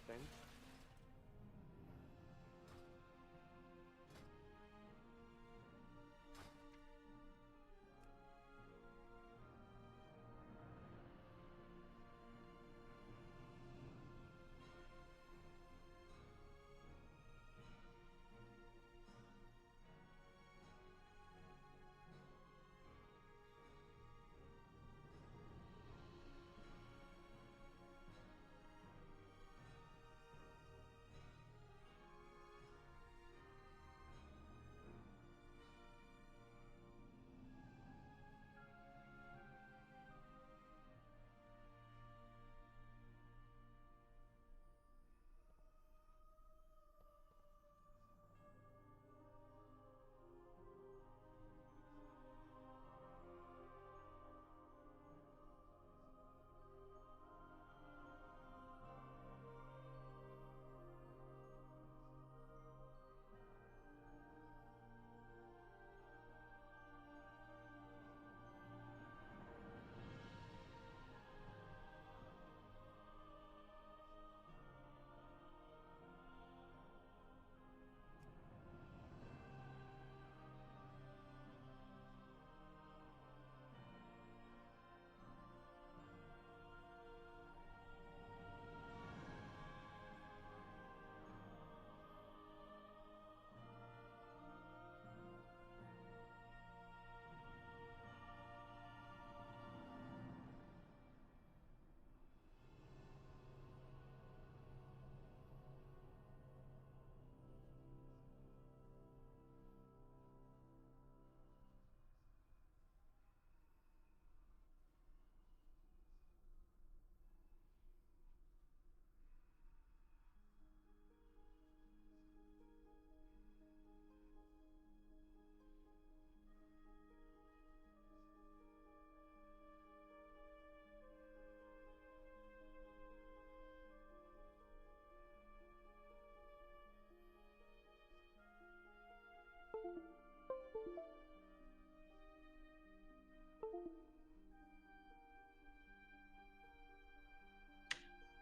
Speaker 11: Then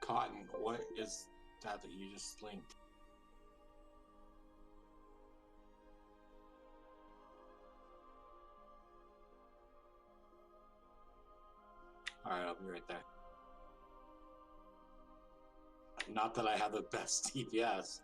Speaker 12: Cotton, what is that you just linked? Alright, I'll be right there. Not that I have the best DPS.